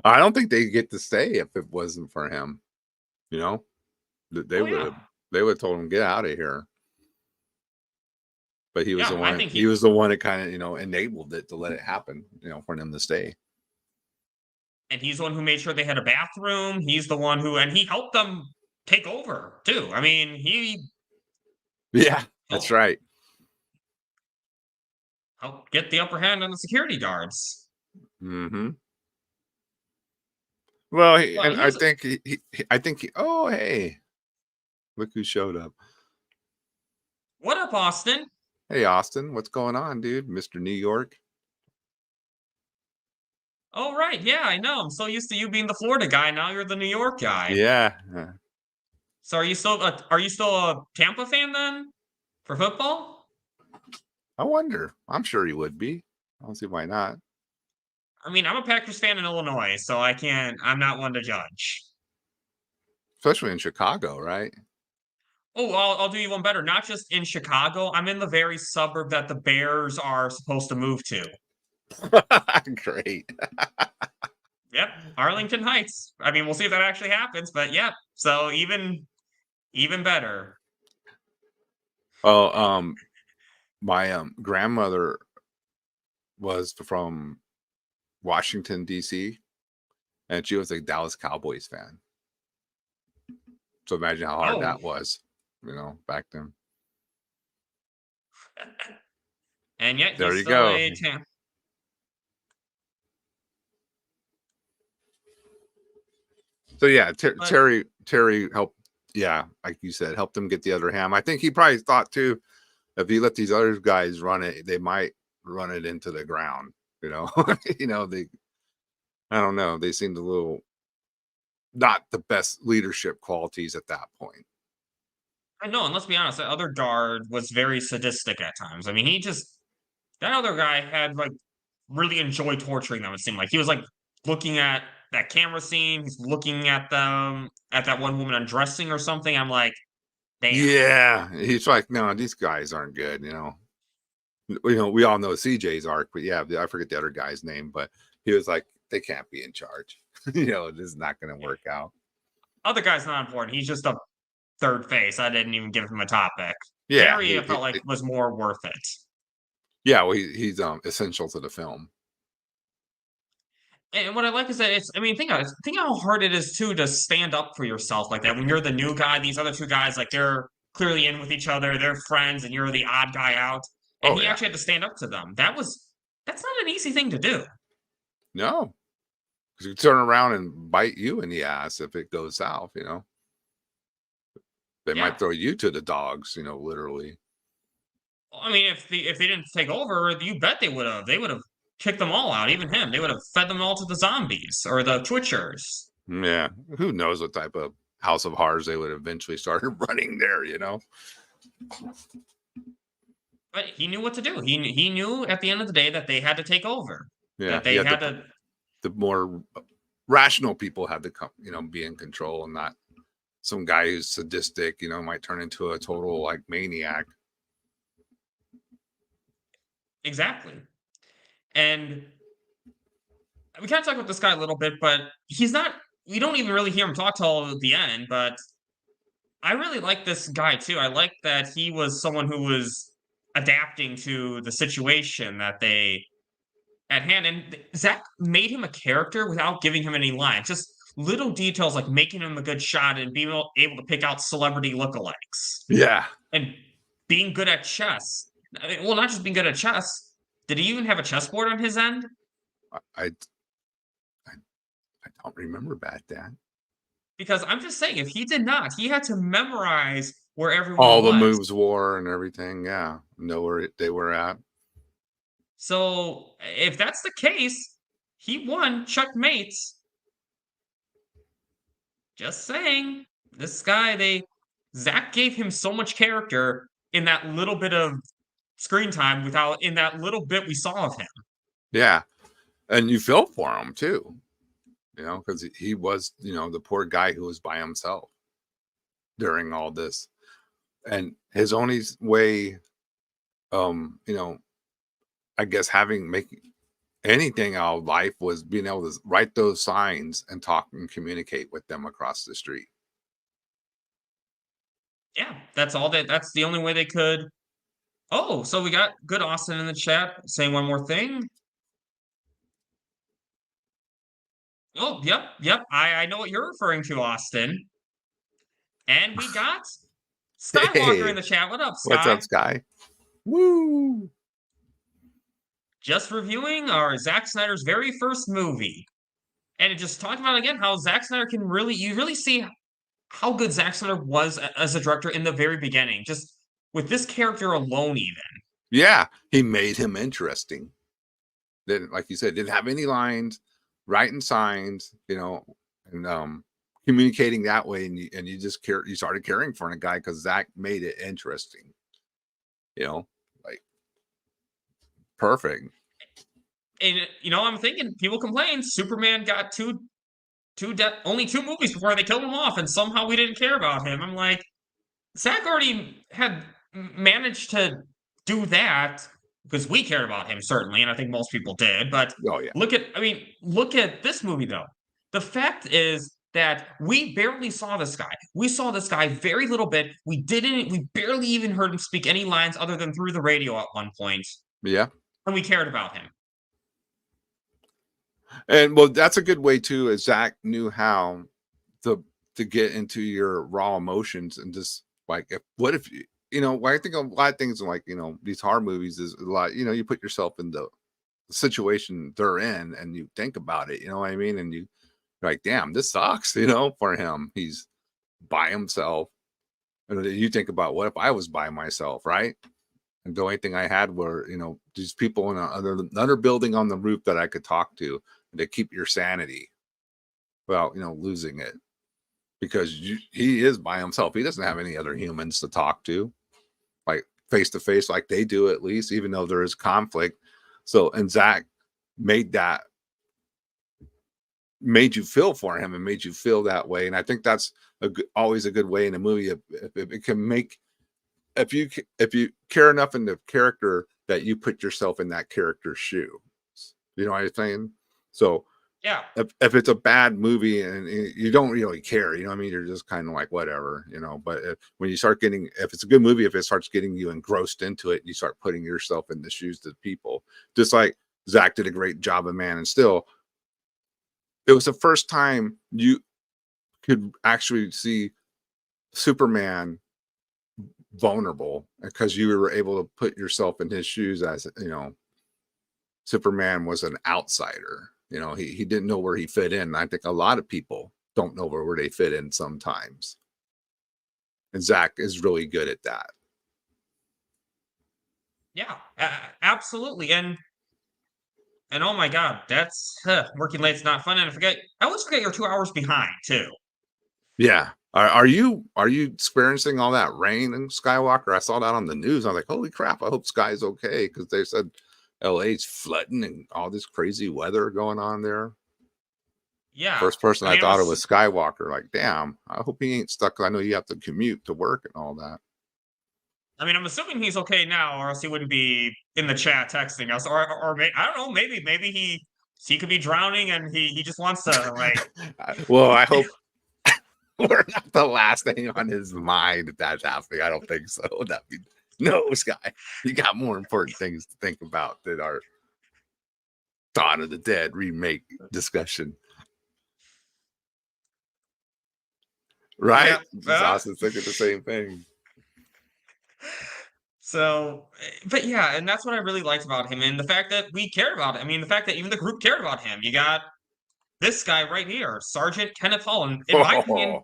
I don't think they get to stay if it wasn't for him. You know, they Oh would yeah. have told him get out of here. But he was Yeah, the I one. think He was the one that kind of enabled it to let it happen. For them to stay. and he's the one who made sure they had a bathroom. He's the one who and he helped them take over too. I mean, he Yeah, that's right. helped get the upper hand on the security guards. Mm-hmm. Well, Well, I think he. Oh, hey, look who showed up. what up, Austin? Hey, Austin, what's going on, dude? Mr. New York. Oh right, yeah, I know. I'm so used to you being the Florida guy. Now you're the New York guy. Yeah. So are you still a Tampa fan then for football? I wonder. I'm sure he would be. I don't see why not. I mean, I'm a Packers fan in Illinois, so I'm not one to judge. Especially in Chicago, right? Oh, I'll do you one better. Not just in Chicago, I'm in the very suburb that the Bears are supposed to move to. Great. Yep, Arlington Heights. I mean, we'll see if that actually happens, but yeah. So even better. Oh, my grandmother was from Washington, D.C., and she was a Dallas Cowboys fan. So imagine how hard that was, back then. And yet There he's you still go. a Tampa. So yeah, Terry helped. Yeah, like you said, helped him get the other ham. I think he probably thought too, if he let these other guys run it, they might run it into the ground. They, I don't know. They seemed a little not the best leadership qualities at that point. I know, and let's be honest, that other guard was very sadistic at times. I mean, that other guy had like really enjoyed torturing them. It seemed like he was like looking at that camera scene. He's looking at them at that one woman undressing or something. I'm like, damn. Yeah, he's like, no, these guys aren't good. We all know CJ's arc, but yeah, I forget the other guy's name, but he was like, they can't be in charge. This is not going to work out. Other guy's not important. He's just a third face. I didn't even give him a topic. Yeah, Barry, I felt like was more worth it. Yeah, well, he's essential to the film. And what I like is that think how hard it is too to stand up for yourself like that. When you're the new guy, these other two guys, like they're clearly in with each other, they're friends, and you're the odd guy out. And he actually had to stand up to them. That's not an easy thing to do. No. Because you turn around and bite you in the ass if it goes south, They might throw you to the dogs, literally. I mean, if they didn't take over, you bet they would have. They would have kicked them all out, even him. They would have fed them all to the zombies or the Twitchers. Yeah, who knows what type of House of Horrors they would eventually started running there, But he knew what to do. He knew at the end of the day that they had to take over. Yeah, that they had to. The more rational people had to come, be in control, and not some guy who's sadistic, might turn into a total like maniac. Exactly. And we kind of talk about this guy a little bit, but he's not. We don't even really hear him talk till the end. But I really like this guy too. I like that he was someone who was adapting to the situation that they at hand. And Zack made him a character without giving him any lines. Just little details like making him a good shot and being able to pick out celebrity lookalikes. Yeah. And being good at chess. I mean, well, not just being good at chess. Did he even have a chessboard on his end? I don't remember about that. Because I'm just saying, if he did not, he had to memorize where everyone all was. the moves were and everything. Yeah, know where they were at. So if that's the case, he won checkmate. Just saying, this guy, Zack gave him so much character in that little bit of screen time in that little bit we saw of him. Yeah, and you feel for him too, because he was, the poor guy who was by himself during all this, and his only way, I guess making anything out of life was being able to write those signs and talk and communicate with them across the street. Yeah, that's the only way they could. Oh, so we got good Austin in the chat saying one more thing. Oh, yep. I know what you're referring to, Austin. And we got Skywalker in the chat. What up, Sky? What's up, Sky? Woo! Just reviewing our Zack Snyder's very first movie. And it just talked about, again, how Zack Snyder you really see how good Zack Snyder was as a director in the very beginning. Just with this character alone, even. Yeah, he made him interesting. Didn't, like you said, didn't have any lines, writing signs, and communicating that way, and you just you started caring for a guy because Zack made it interesting. Like perfect. And I'm thinking people complain Superman got only two movies before they killed him off, and somehow we didn't care about him. I'm like, Zack already had managed to do that because we cared about him, certainly, and I think most people did. But look at this movie though. The fact is that we barely saw this guy. We saw this guy very little bit. We barely even heard him speak any lines other than through the radio at one point. Yeah. And we cared about him. And well, that's a good way too, is Zack knew how to get into your raw emotions and just like, what if I think a lot of things like, these horror movies is a lot, you put yourself in the situation they're in and you think about it, you know what I mean? And you're like, damn, this sucks, for him. He's by himself. And you think about, what if I was by myself, right? And the only thing I had were, these people in another building on the roof that I could talk to keep your sanity without, losing it. because he is by himself. He doesn't have any other humans to talk to, like face to face, like they do at least, even though there is conflict. So, and Zack made you feel for him and made you feel that way. And I think that's always a good way in a movie. If it can make, if you care enough in the character that you put yourself in that character's shoe, you know what I'm saying? So Yeah. if it's a bad movie and you don't really care, you know what I mean? You're just kind of like, whatever, you know, but when you start getting, if it's a good movie, if it starts getting you engrossed into it, you start putting yourself in the shoes of the people, just like Zack did a great job of Man and Steel. It was the first time you could actually see Superman vulnerable because you were able to put yourself in his shoes. As you know, Superman was an outsider. You know, he didn't know where he fit in. And I think a lot of people don't know where they fit in sometimes. And Zack is really good at that. Yeah, absolutely. And oh my God, that's working late's not fun. And I always forget you're 2 hours behind too. Yeah. Are you experiencing all that rain in Skywalker? I saw that on the news. I was like, holy crap, I hope Sky's okay, because they said LA's flooding and all this crazy weather going on there. Yeah. First person I thought it was Skywalker. Like, damn, I hope he ain't stuck. I know you have to commute to work and all that. I mean, I'm assuming he's okay now, or else he wouldn't be in the chat texting us. Or I don't know, maybe he could be drowning and he just wants to like. Well, I hope we're not the last thing on his mind if that's happening. I don't think so. That'd be no, Sky. You got more important things to think about than our Dawn of the Dead remake discussion. Right? Yeah. Austin's thinking the same thing. So, but yeah, and that's what I really liked about him, and the fact that we cared about it. I mean, the fact that even the group cared about him. You got this guy right here, Sergeant Kenneth Hall, and in my opinion,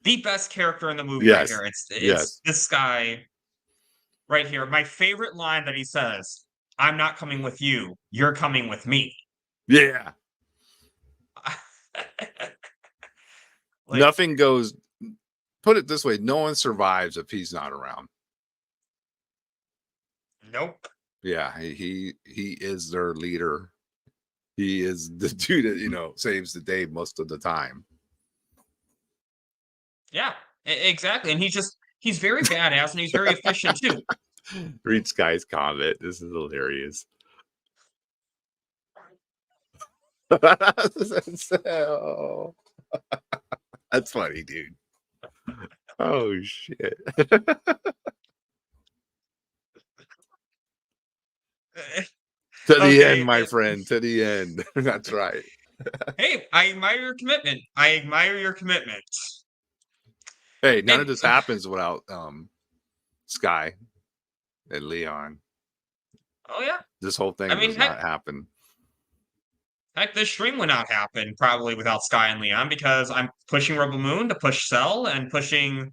the best character in the movie right here. It's this guy right here. My favorite line that he says, "I'm not coming with you. You're coming with me." Yeah. Like, nothing goes. Put it this way: no one survives if he's not around. Nope. Yeah, he is their leader. He is the dude that, you know, saves the day most of the time. Yeah, exactly. And he's very badass and he's very efficient too. Read Sky's comment. This is hilarious. That's funny, dude. Oh shit. To the end, my friend. To the end. That's right. Hey, I admire your commitment. I admire your commitment. Hey, none of this happens without Sky and Leon. Oh yeah. This whole thing does not happen. Heck, this stream would not happen probably without Sky and Leon, because I'm pushing Rebel Moon to push Cell and pushing.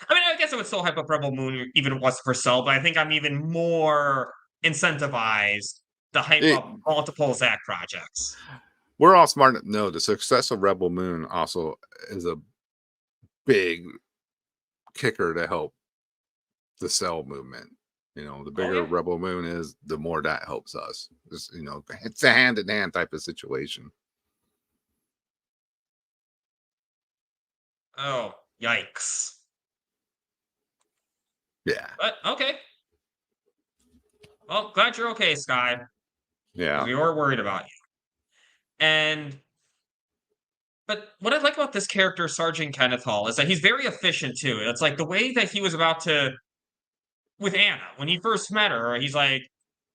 I mean, I guess I would still hype up Rebel Moon even if it wasn't for Cell, but I think I'm even more incentivized to hype up multiple Zack projects. We're all smart enough to know the success of Rebel Moon also is a big kicker to help the Cell movement. You know, the bigger Rebel Moon is, the more that helps us. It's, you know, it's a hand-in-hand type of situation. Oh, yikes. Yeah. But, okay. Well, glad you're okay, Sky. Yeah. We were worried about you. But what I like about this character, Sergeant Kenneth Hall, is that he's very efficient, too. It's like the way that he was about to, with Anna, when he first met her, he's like,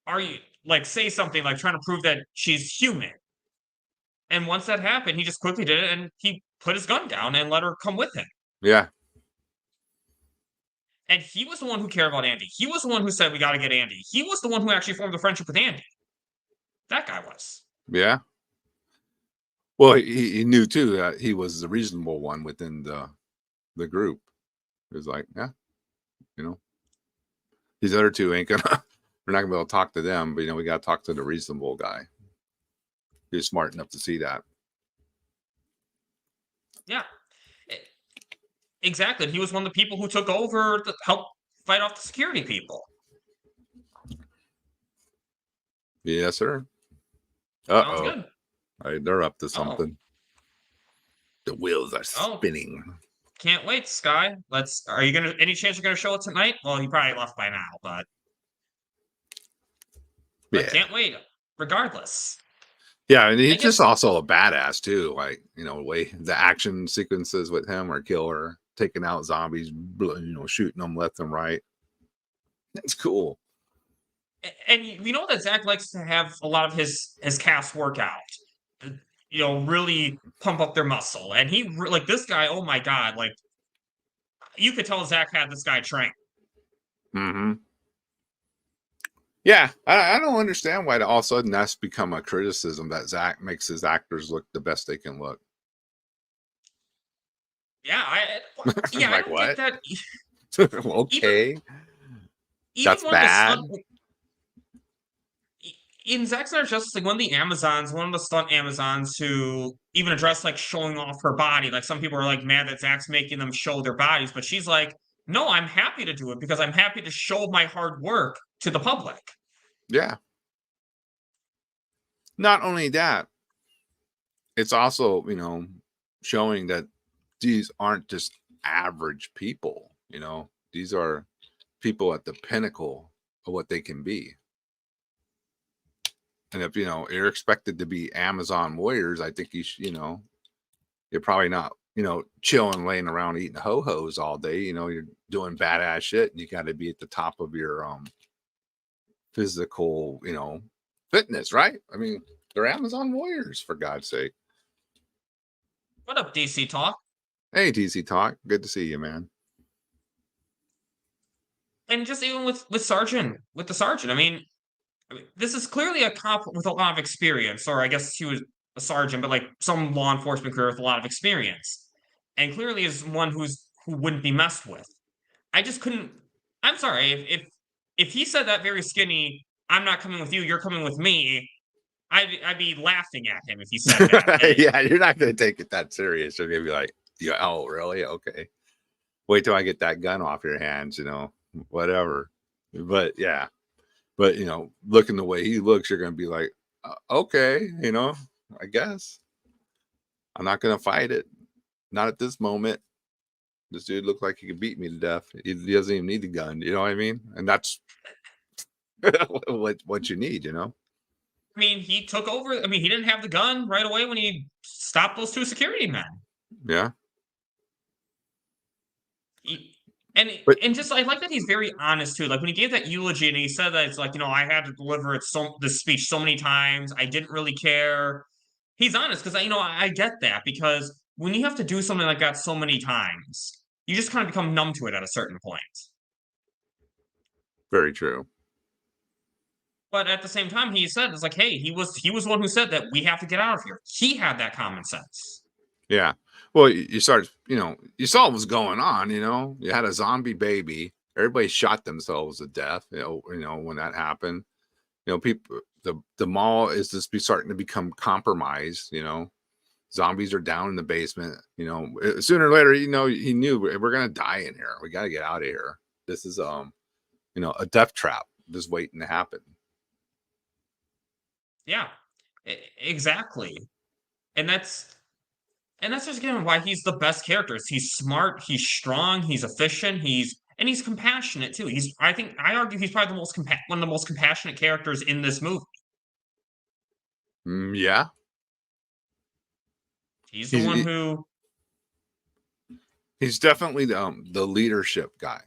are you, like, say something, like, trying to prove that she's human. And once that happened, he just quickly did it, and he put his gun down and let her come with him. Yeah. And he was the one who cared about Andy. He was the one who said, we got to get Andy. He was the one who actually formed a friendship with Andy. That guy was. Yeah. Well, he knew, too, that he was the reasonable one within the group. It was like, yeah, you know, these other two ain't gonna, we're not gonna be able to talk to them, but, you know, we got to talk to the reasonable guy. He was smart enough to see that. Yeah. Exactly. He was one of the people who took over to help fight off the security people. Yes, sir. Sounds Uh-oh. good. All right, they're up to Oh, something. The wheels are oh, spinning. can't wait, Sky. Are you gonna, any chance you're gonna show it tonight? Well, he probably left by now, but Yeah. can't wait. Regardless. Yeah, and I he's guess, just also a badass too. Like, the way the action sequences with him are killer, taking out zombies, shooting them left and right. That's cool. and you know that Zack likes to have a lot of his cast work out. Really pump up their muscle. And he like this guy, oh my god, like you could tell Zack had this guy trained. Mm-hmm. Yeah, I don't understand why all of a sudden that's become a criticism that Zack makes his actors look the best they can look. Yeah, I Like, don't what? get that. Okay, Even that's one of the bad. in Zack Snyder's Justice League, one of the Amazons, one of the stunt Amazons who even addressed like showing off her body. Like some people are like mad that Zack's making them show their bodies, but she's like, no, I'm happy to do it because I'm happy to show my hard work to the public. Yeah. Not only that, it's also, showing that these aren't just average people, these are people at the pinnacle of what they can be. And if, you're expected to be Amazon warriors, I think you're probably not, chilling, laying around eating ho-hos all day. You're doing badass shit and you got to be at the top of your physical, fitness, right? I mean, they're Amazon warriors, for God's sake. What up, DC Talk? Hey, DC Talk. Good to see you, man. And just even with the sergeant, I mean, this is clearly a cop with a lot of experience, or I guess he was a sergeant, but like some law enforcement career with a lot of experience, and clearly is one who wouldn't be messed with. I just couldn't. I'm sorry if he said that very skinny, I'm not coming with you, you're coming with me. I'd be laughing at him if he said that. Yeah, you're not going to take it that serious. You're going to be like, yeah, oh, really? Okay. Wait till I get that gun off your hands, whatever. But yeah, but looking the way he looks, you're going to be like, okay, I guess I'm not going to fight it. Not at this moment. This dude looked like he could beat me to death. He doesn't even need the gun. You know what I mean? And that's what you need, I mean, he took over. I mean, he didn't have the gun right away when he stopped those two security men. Yeah. And just I like that he's very honest too. Like when he gave that eulogy and he said that it's like, I had to deliver this speech so many times. I didn't really care. He's honest because I get that because when you have to do something like that so many times, you just kind of become numb to it at a certain point. Very true. But at the same time, he said, it's like, hey, he was one who said that we have to get out of here. He had that common sense. Yeah. Well, you start, you saw what was going on, you had a zombie baby. Everybody shot themselves to death, when that happened. People, the mall is just starting to become compromised, Zombies are down in the basement, sooner or later, he knew we're going to die in here. We got to get out of here. This is, a death trap just waiting to happen. Yeah, exactly. And that's just again why he's the best character. He's smart, he's strong, he's efficient, he's compassionate too. I argue he's probably one of the most compassionate characters in this movie. Yeah. He's the one who. He's definitely the leadership guy.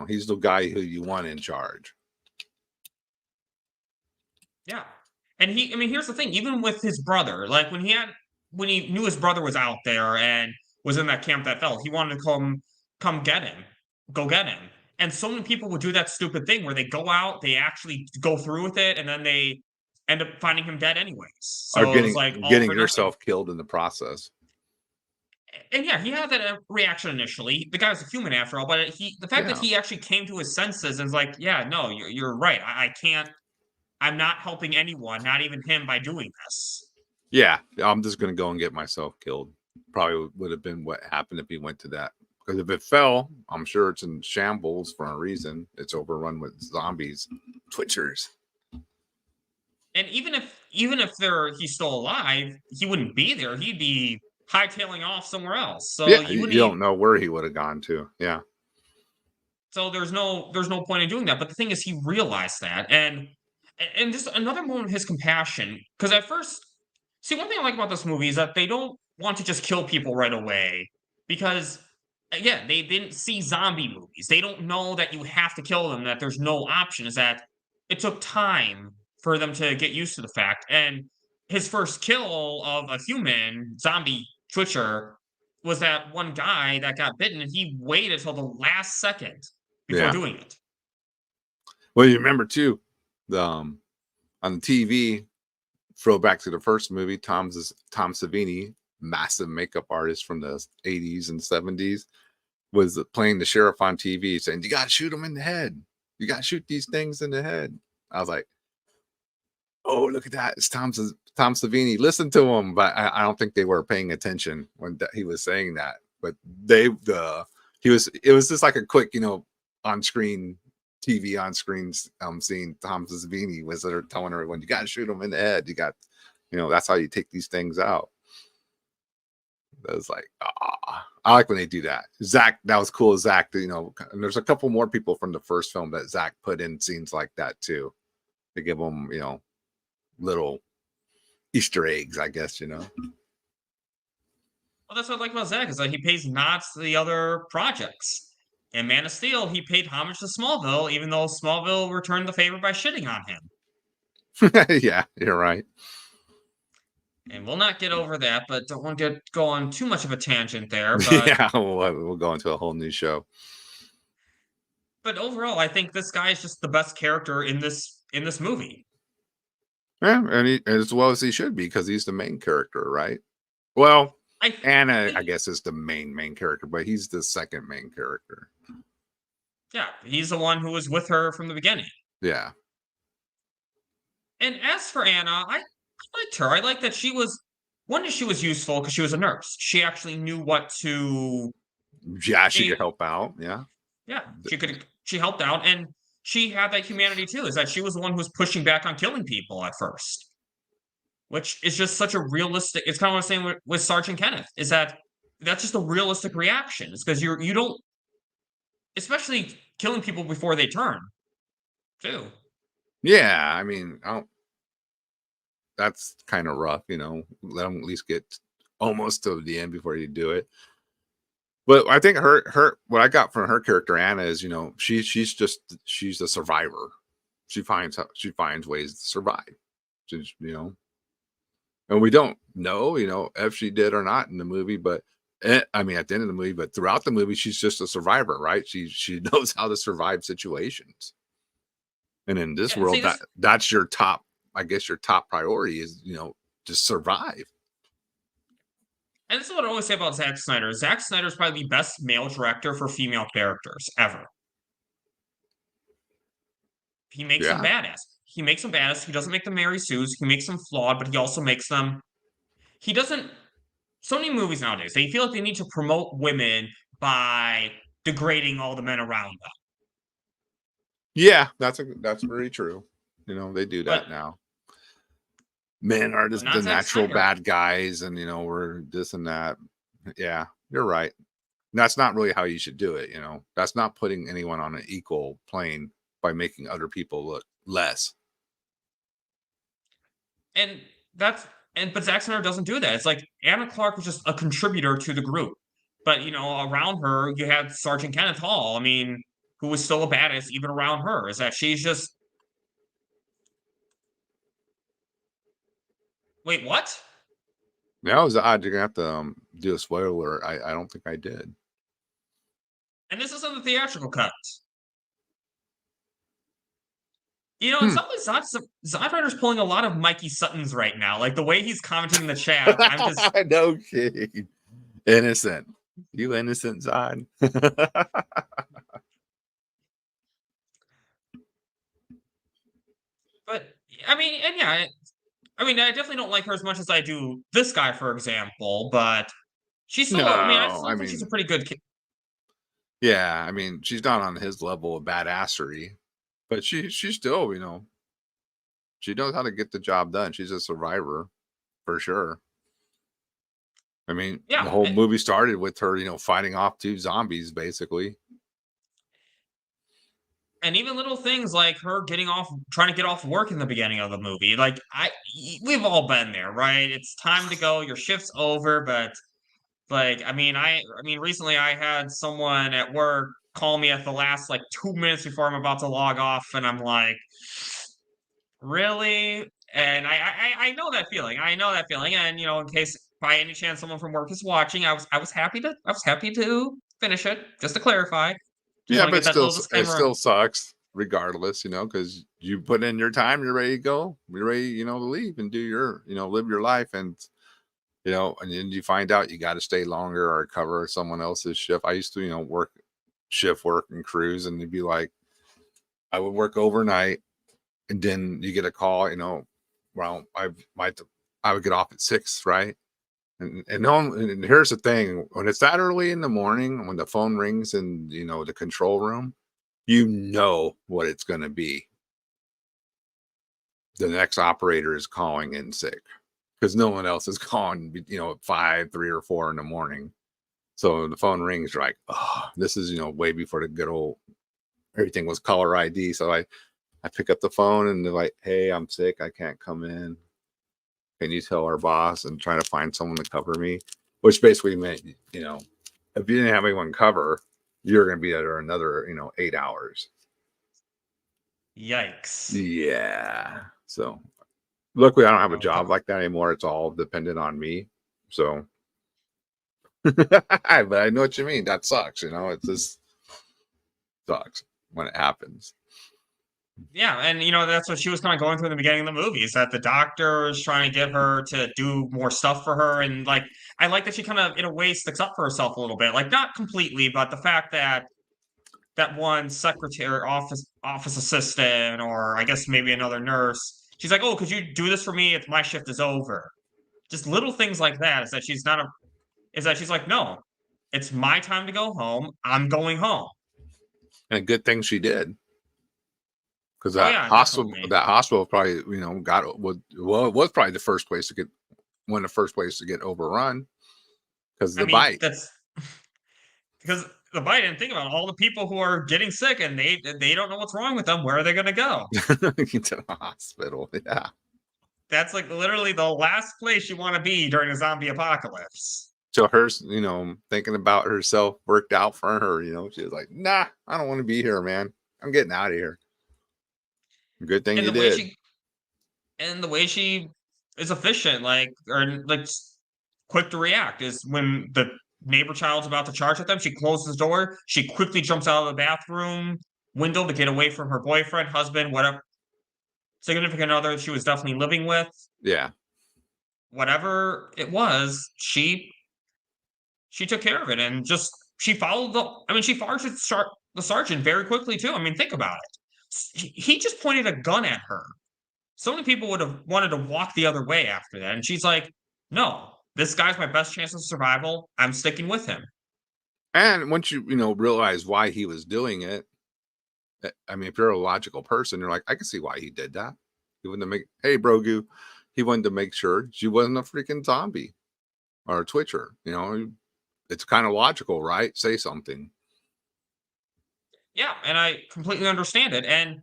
He's the guy who you want in charge. Yeah. And here's the thing, even with his brother, like when he knew his brother was out there and was in that camp that fell, he wanted to come get him, go get him. And so many people would do that stupid thing where they go out, they actually go through with it, and then they end up finding him dead anyways. So or getting, it's like getting yourself killed in the process. And yeah, he had that reaction initially. The guy was a human after all, but the fact that he actually came to his senses and was like, yeah, no, you're right. I can't. I'm not helping anyone, not even him, by doing this. Yeah, I'm just going to go and get myself killed. Probably would have been what happened if he went to that Because if it fell, I'm sure it's in shambles for a reason. It's overrun with zombies, twitchers. And even if he's still alive, he wouldn't be there. He'd be hightailing off somewhere else. So Yeah, you you wouldn't don't know where he would have gone to. Yeah. So there's no point in doing that. But the thing is, he realized that, and just another moment of his compassion. Because at first, see, one thing I like about this movie is that they don't want to just kill people right away. Because again, they didn't see zombie movies. They don't know that you have to kill them. That there's no option. Is that it took time for them to get used to the fact. And his first kill of a human zombie twitcher was that one guy that got bitten, and he waited till the last second before doing it. Well, you remember too, on the TV, throwback to the first movie, Tom Savini, massive makeup artist from the 80s and 70s, was playing the sheriff on TV saying, "You gotta shoot him in the head. You gotta shoot these things in the head." I was like, "Oh, look at that. It's Tom Savini. Listen to him." But I don't think they were paying attention when he was saying that. But it was just like a quick, on-screen TV on-screen seeing Tom Savini was there telling everyone, "You got to shoot him in the head. You got, that's how you take these things out." I was like, I like when they do that. Zack, that was cool. Zack, and there's a couple more people from the first film that Zack put in scenes like that too. To give them, little Easter eggs, I guess, Well, that's what I like about Zack, is that he pays nods to the other projects. In Man of Steel, he paid homage to Smallville, even though Smallville returned the favor by shitting on him. Yeah, you're right. And we'll not get over that, but don't want to go on too much of a tangent there. But, yeah, we'll go into a whole new show. But overall, I think this guy is just the best character in this movie. Yeah, and as well as he should be, because he's the main character, right? Well, Anna, I guess, is the main character, but he's the second main character. Yeah, he's the one who was with her from the beginning. Yeah. And as for Anna, I liked her. I liked that she was useful because she was a nurse. She actually knew what to. Yeah, she could help out. Yeah. Yeah, she helped out, and she had that humanity too. Is that she was the one who was pushing back on killing people at first, which is just such a realistic. It's kind of what I'm saying with Sergeant Kenneth. Is that that's just a realistic reaction? It's because you don't, especially killing people before they turn, too. Yeah, I mean, that's kind of rough, let them at least get almost to the end before you do it. But I think her what I got from her character Anna is, she's a survivor. She finds ways to survive. And we don't know, if she did or not in the movie, but I mean at the end of the movie, but throughout the movie, she's just a survivor, right? She knows how to survive situations. And in this world, that's your top, I guess your top priority is, just survive. And this is what I always say about Zack Snyder. Zack Snyder is probably the best male director for female characters ever. He makes them badass. He makes them badass. He doesn't make them Mary Sue's. He makes them flawed, but he also makes them. He doesn't. So many movies nowadays, they feel like they need to promote women by degrading all the men around them. Yeah, that's very true. They do that now. Men are just the natural bad guys, and we're this and that. Yeah, you're right. That's not really how you should do it. That's not putting anyone on an equal plane by making other people look less. But Zack Snyder doesn't do that. It's like Anna Clark was just a contributor to the group, but around her you had Sergeant Kenneth Hall. I mean, who was still a badass even around her. Is that she's just. Wait, what? Yeah, it was odd. You're gonna have to do a spoiler. I don't think I did. And this isn't the theatrical cut. In some ways, Zack pulling a lot of Mikey Sutton's right now. Like the way he's commenting in the chat. I'm just no kidding. Innocent. You innocent, Zod. But I mean, and yeah. I definitely don't like her as much as I do this guy, for example, but she's still, I mean, she's a pretty good kid. Yeah, I mean, she's not on his level of badassery, but she's still, she knows how to get the job done. She's a survivor for sure. I mean, the Yeah, whole movie started with her, fighting off 2 zombies basically. and even little things like her trying to get off work in the beginning of the movie. Like we've all been there, right? It's time to go. Your shift's over, but like, I mean, recently I had someone at work call me at the last like 2 minutes before I'm about to log off, and I'm like, really? And I know that feeling. I know that feeling. And in case by any chance someone from work is watching, I was happy to finish it. Just to clarify, just Yeah, want to but get that little it disclaimer. still sucks regardless, because you put in your time, you're ready to go. You're ready, to leave and do your, live your life. And, and then you find out you got to stay longer or cover someone else's shift. I used to, work shift work and cruise, and you'd be like, I would work overnight, and then you get a call, well, I would get off at 6, right? And no and here's the thing, when it's that early in the morning, when the phone rings in, the control room, you know what it's going to be. The next operator is calling in sick because no one else is calling, at 5, 3 or 4 in the morning. So the phone rings, you're like, oh, this is, way before the good old, everything was caller ID. So I pick up the phone and they're like, hey, I'm sick. I can't come in. Can you tell our boss and try to find someone to cover me? Which basically meant, if you didn't have anyone cover, you're going to be there another, 8 hours. Yikes. Yeah. So luckily I don't have a Oh, job like that anymore. It's all dependent on me. So, but I know what you mean. That sucks. It just sucks when it happens. yeah, and that's what she was kind of going through in the beginning of the movie, is that the doctor is trying to get her to do more stuff for her, and like I like that she kind of in a way sticks up for herself a little bit, like not completely, but the fact that that one secretary, office assistant, or I guess maybe another nurse, she's like, "Oh, could you do this for me if my shift is over?" Just little things like that is that she's like, "No, it's my time to go home. I'm going home." And a good thing she did. Because Oh that yeah, hospital, definitely. probably, it was probably the first place to get one of the first places to get overrun because of I the mean, bite. that's because the bite didn't think about all the people who are getting sick and they don't know what's wrong with them. Where are they going to go? Into the hospital. Yeah. That's like literally the last place you want to be during a zombie apocalypse. So her, thinking about herself worked out for her. She was like, nah, I don't want to be here, man. I'm getting out of here. Good thing And you the way did. she and the way she is efficient, like or like quick to react, is when the neighbor child's about to charge at them. She closes the door. She quickly jumps out of the bathroom window to get away from her boyfriend, husband, whatever significant other she was definitely living with. Yeah. Whatever it was, she took care of it and just she followed the. I mean, she followed the sergeant very quickly too. I mean, think about it. He just pointed a gun at her. So many people would have wanted to walk the other way after that, and she's like, "No, this guy's my best chance of survival. I'm sticking with him." And once you, realize why he was doing it, I mean, if you're a logical person, you're like, I can see why he did that. He wanted to hey, Brogu, he wanted to make sure she wasn't a freaking zombie or a twitcher. It's kind of logical, right? Say something. Yeah, and I completely understand it. And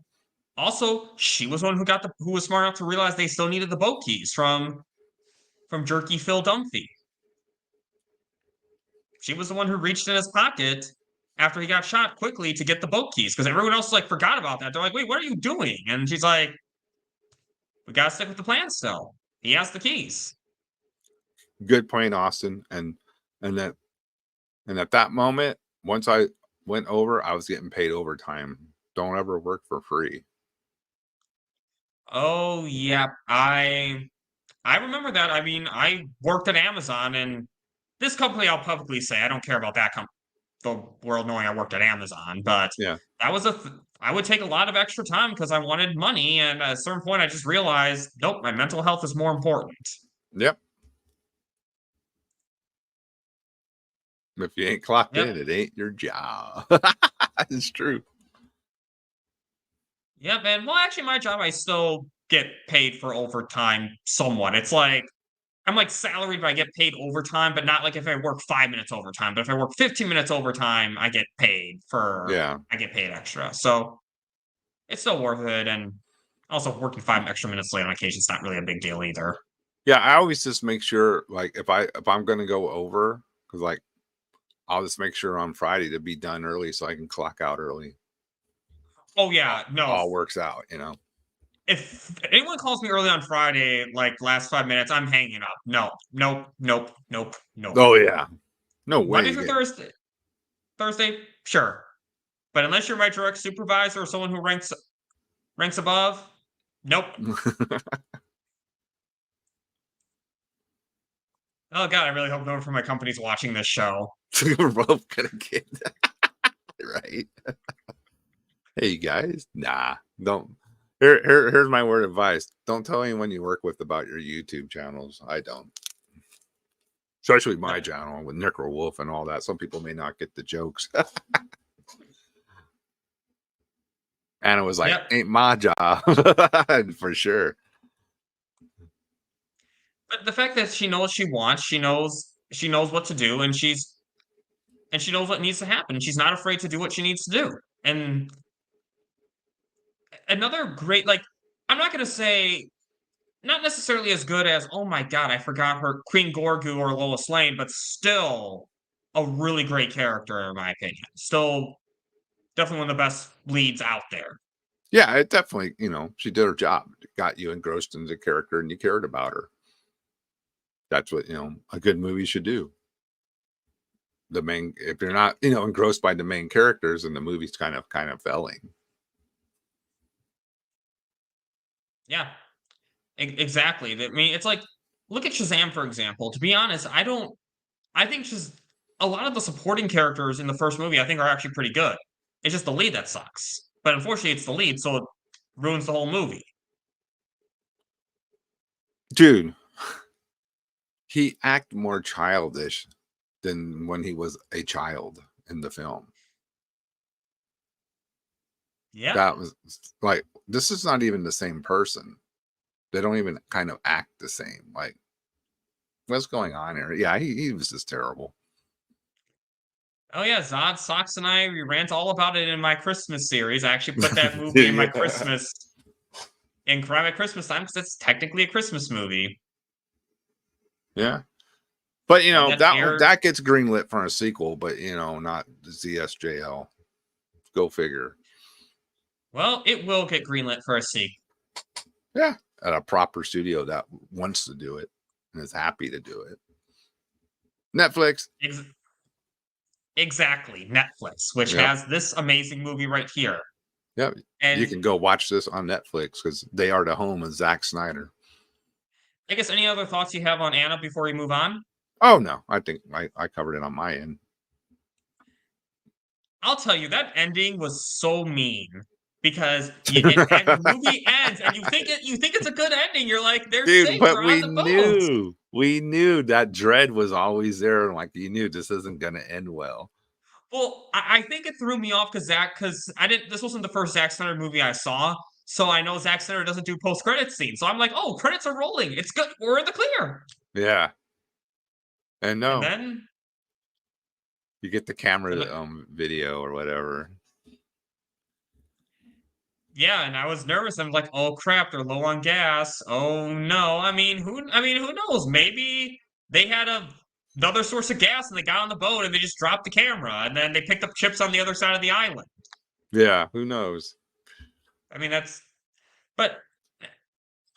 also, she was one who was smart enough to realize they still needed the boat keys from Jerky Phil Dumphey. She was the one who reached in his pocket after he got shot quickly to get the boat keys because everyone else like forgot about that. They're like, "Wait, what are you doing?" And she's like, "We gotta stick with the plan still. He has the keys." Good point, Austin. And that and at that moment, once I went over, I was getting paid overtime. Don't ever work for free. Oh yeah, I remember that. I mean, I worked at Amazon, and this company I'll publicly say I don't care about the world knowing I worked at Amazon, but Yeah. that was I would take a lot of extra time because I wanted money, and at a certain point, I just realized, nope, my mental health is more important. Yep. If you ain't clocked Yep. in, it ain't your job. It's true. Yeah, man. Well, actually, my job, I still get paid for overtime somewhat. It's like I'm like salaried, but I get paid overtime, but not like if I work 5 minutes overtime. But if I work 15 minutes overtime, I get paid Yeah. extra. So it's still worth it. And also working 5 extra minutes late on occasion is not really a big deal either. Yeah, I always just make sure, like, if I'm gonna go over, because like I'll just make sure on Friday to be done early so I can clock out early. Oh yeah, no. All works out, you know. If anyone calls me early on Friday, like last 5 minutes, I'm hanging up. No, nope, nope, nope, nope. Oh yeah, no way. Monday through Thursday, sure. But unless you're my direct supervisor or someone who ranks above, nope. Oh god, I really hope no one from my company's watching this show. We're both gonna get right. Hey you guys, nah, don't. Here's my word of advice: don't tell anyone you work with about your YouTube channels. I don't, especially my channel with Necro Wolf and all that. Some people may not get the jokes. And it was like, ain't my job for sure. But the fact that she knows what she wants, she knows what to do, and she knows what needs to happen. She's not afraid to do what she needs to do. And another great, like, I'm not gonna say not necessarily as good as, oh my god, I forgot her Queen Gorgu or Lois Lane, but still a really great character in my opinion. Still definitely one of the best leads out there. Yeah, it definitely, she did her job. It got you engrossed in the character and you cared about her. That's what, a good movie should do. If you're not, engrossed by the main characters, and the movie's kind of failing. Yeah, exactly. I mean, it's like, look at Shazam, for example. To be honest, I think just a lot of the supporting characters in the first movie, I think, are actually pretty good. It's just the lead that sucks. But unfortunately, it's the lead, so it ruins the whole movie. Dude, he acted more childish than when he was a child in the film. Yeah. That was like, this is not even the same person. They don't even kind of act the same. Like, what's going on here? Yeah, he was just terrible. Oh yeah, Zod, Socks, and I, we rant all about it in my Christmas series. I actually put that movie in my Christmas at Christmas time because it's technically a Christmas movie. Yeah. But that gets greenlit for a sequel, but not the ZSJL. Go figure. Well, it will get greenlit for a sequel. Yeah, at a proper studio that wants to do it and is happy to do it. Netflix. Exactly, Netflix, which has this amazing movie right here. Yeah, and you can go watch this on Netflix because they are the home of Zack Snyder. I guess any other thoughts you have on Anna before we move on? Oh, no. I think I covered it on my end. I'll tell you, that ending was so mean because the movie ends and you think it's a good ending. You're like, they're safe, but they're on the boat. We knew that dread was always there. And like, you knew this isn't going to end well. Well, I think it threw me off because this wasn't the first Zack Snyder movie I saw. So I know Zack Snyder doesn't do post-credit scenes. So I'm like, oh, credits are rolling. It's good. We're in the clear. Yeah. And no. And then you get the camera video or whatever. Yeah, and I was nervous. I'm like, oh crap, they're low on gas. Oh no. I mean, who knows? Maybe they had another source of gas and they got on the boat and they just dropped the camera and then they picked up chips on the other side of the island. Yeah, who knows? I mean, but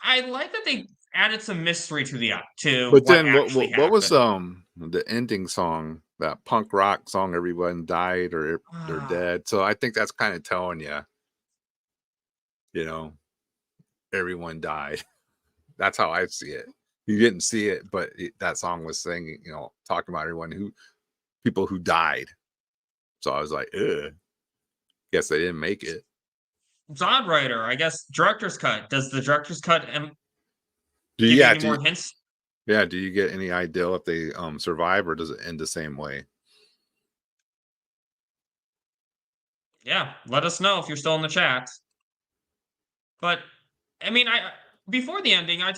I like that they added some mystery to But then what was the ending song, that punk rock song, everyone died or they're dead. So I think that's kind of telling you, everyone died. That's how I see it. You didn't see it, but that song was singing, talking about people who died. So I was like, ugh. Guess they didn't make it. Zod writer, I guess director's cut. Does the director's cut give you any more hints? Yeah, do you get any idea if they survive or does it end the same way? Yeah, let us know if you're still in the chat. But I mean, I before the ending, I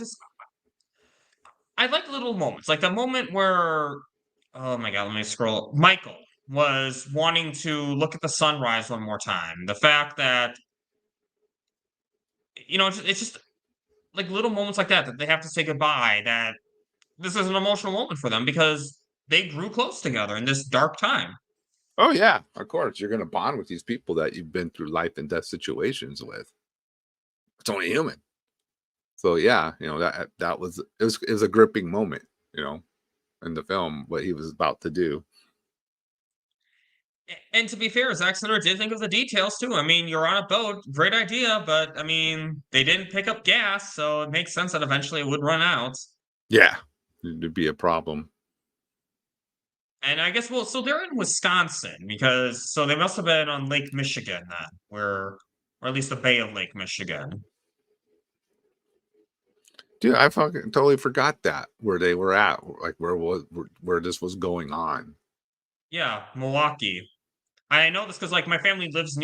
like little moments, like the moment where, oh my god, let me scroll. Michael was wanting to look at the sunrise one more time. The fact that it's just like little moments like that that they have to say goodbye. That this is an emotional moment for them because they grew close together in this dark time. Oh yeah, of course. You're gonna bond with these people that you've been through life and death situations with. It's only human. So yeah, that was it was a gripping moment, in the film, what he was about to do. And to be fair, Zack Snyder did think of the details too. I mean, you're on a boat, great idea, but I mean, they didn't pick up gas, so it makes sense that eventually it would run out. Yeah, it'd be a problem. And I guess, well, so they're in Wisconsin because so they must have been on Lake Michigan then, or at least the Bay of Lake Michigan. Dude, I fucking totally forgot that where they were at, like where this was going on. Yeah, Milwaukee. I know this because like my family lives in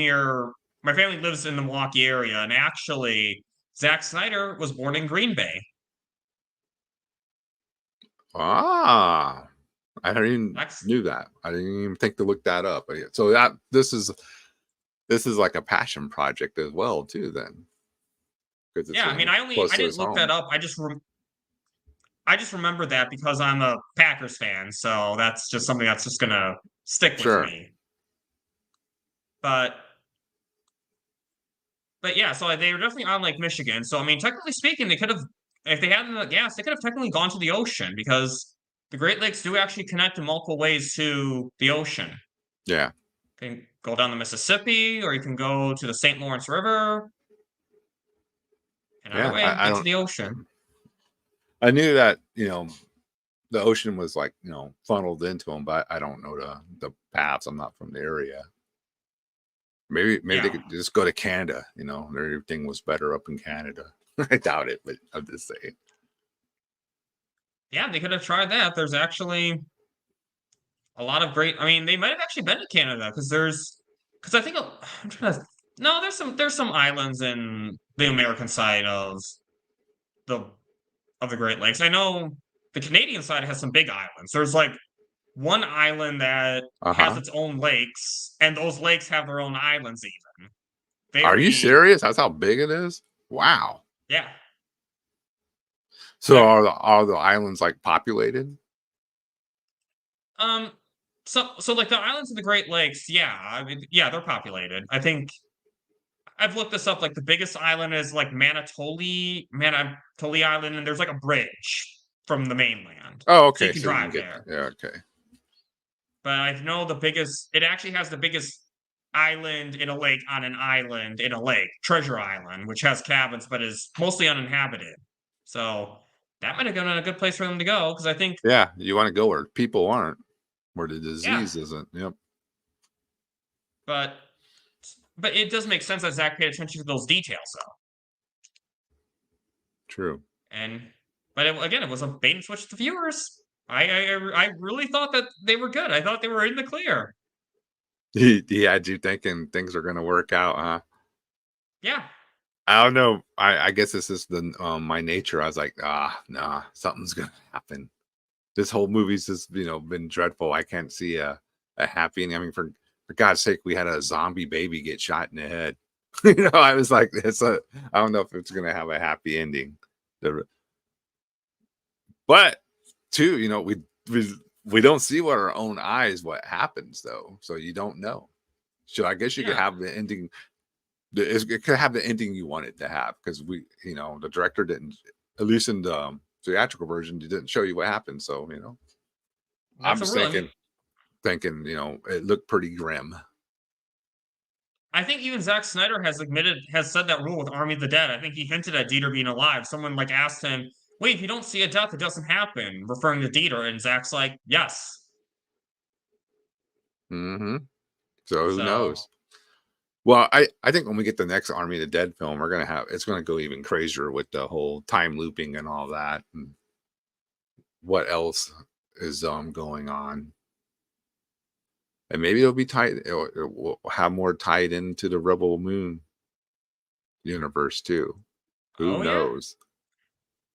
the Milwaukee area, and actually, Zack Snyder was born in Green Bay. Ah, I didn't even knew that. I didn't even think to look that up. So this is like a passion project as well, too. Then, Yeah, I mean, I didn't look that up. I just remember that because I'm a Packers fan, so that's just something that's just gonna stick with me. But yeah, so they were definitely on Lake Michigan. So I mean, technically speaking, they could have, if they had enough gas, they could have technically gone to the ocean because the Great Lakes do actually connect in multiple ways to the ocean. Yeah. You can go down the Mississippi, or you can go to the St. Lawrence River. Another way, get to the ocean. I knew that, the ocean was like, funneled into them, but I don't know the paths. I'm not from the area. Maybe they could just go to Canada, everything was better up in Canada. I doubt it, but I'm just saying. Yeah, they could have tried that. There's actually a lot of great. I mean, they might have actually been to Canada because I think I'm trying to. No, there's some islands in the American side of the Great Lakes. I know the Canadian side has some big islands. There's like one island that has its own lakes, and those lakes have their own islands even. Are you serious? That's how big it is? Wow. Yeah. So are the islands like populated? So like the islands of the Great Lakes, yeah, I mean, yeah, they're populated. I think I've looked this up. Like the biggest island is like Manitouli Island, and there's like a bridge from the mainland. Oh, okay. So you can drive there. Yeah, okay. But I know it actually has the biggest island in a lake on an island in a lake, Treasure Island, which has cabins but is mostly uninhabited. So that might have been a good place for them to go because I think. Yeah, you want to go where people aren't, where the disease isn't. Yep. But it does make sense that Zack paid attention to those details, though. True. But it was a bait and switch to the viewers. I really thought that they were good. I thought they were in the clear. He had you thinking things are going to work out, huh? Yeah. I don't know. I guess this is my nature. I was like, nah, something's going to happen. This whole movie's just, been dreadful. I can't see a happy ending. I mean, for God's sake, we had a zombie baby get shot in the head. I was like, I don't know if it's going to have a happy ending. But too, we don't see with our own eyes what happens though, so you don't know. So I guess you could have the ending. It could have the ending you want it to have because the director didn't, at least in the theatrical version, he didn't show you what happened. So I'm just thinking, it looked pretty grim. I think even Zack Snyder has said that rule with Army of the Dead. I think he hinted at Dieter being alive. Someone like asked him, wait, if you don't see a death, it doesn't happen, referring to Dieter, and Zack's like, yes. Mm-hmm. So who knows? Well, I think when we get the next Army of the Dead film, it's gonna go even crazier with the whole time looping and all that, and what else is going on. And maybe it'll be tied. It will have more tied into the Rebel Moon universe too. Who Oh yeah, knows?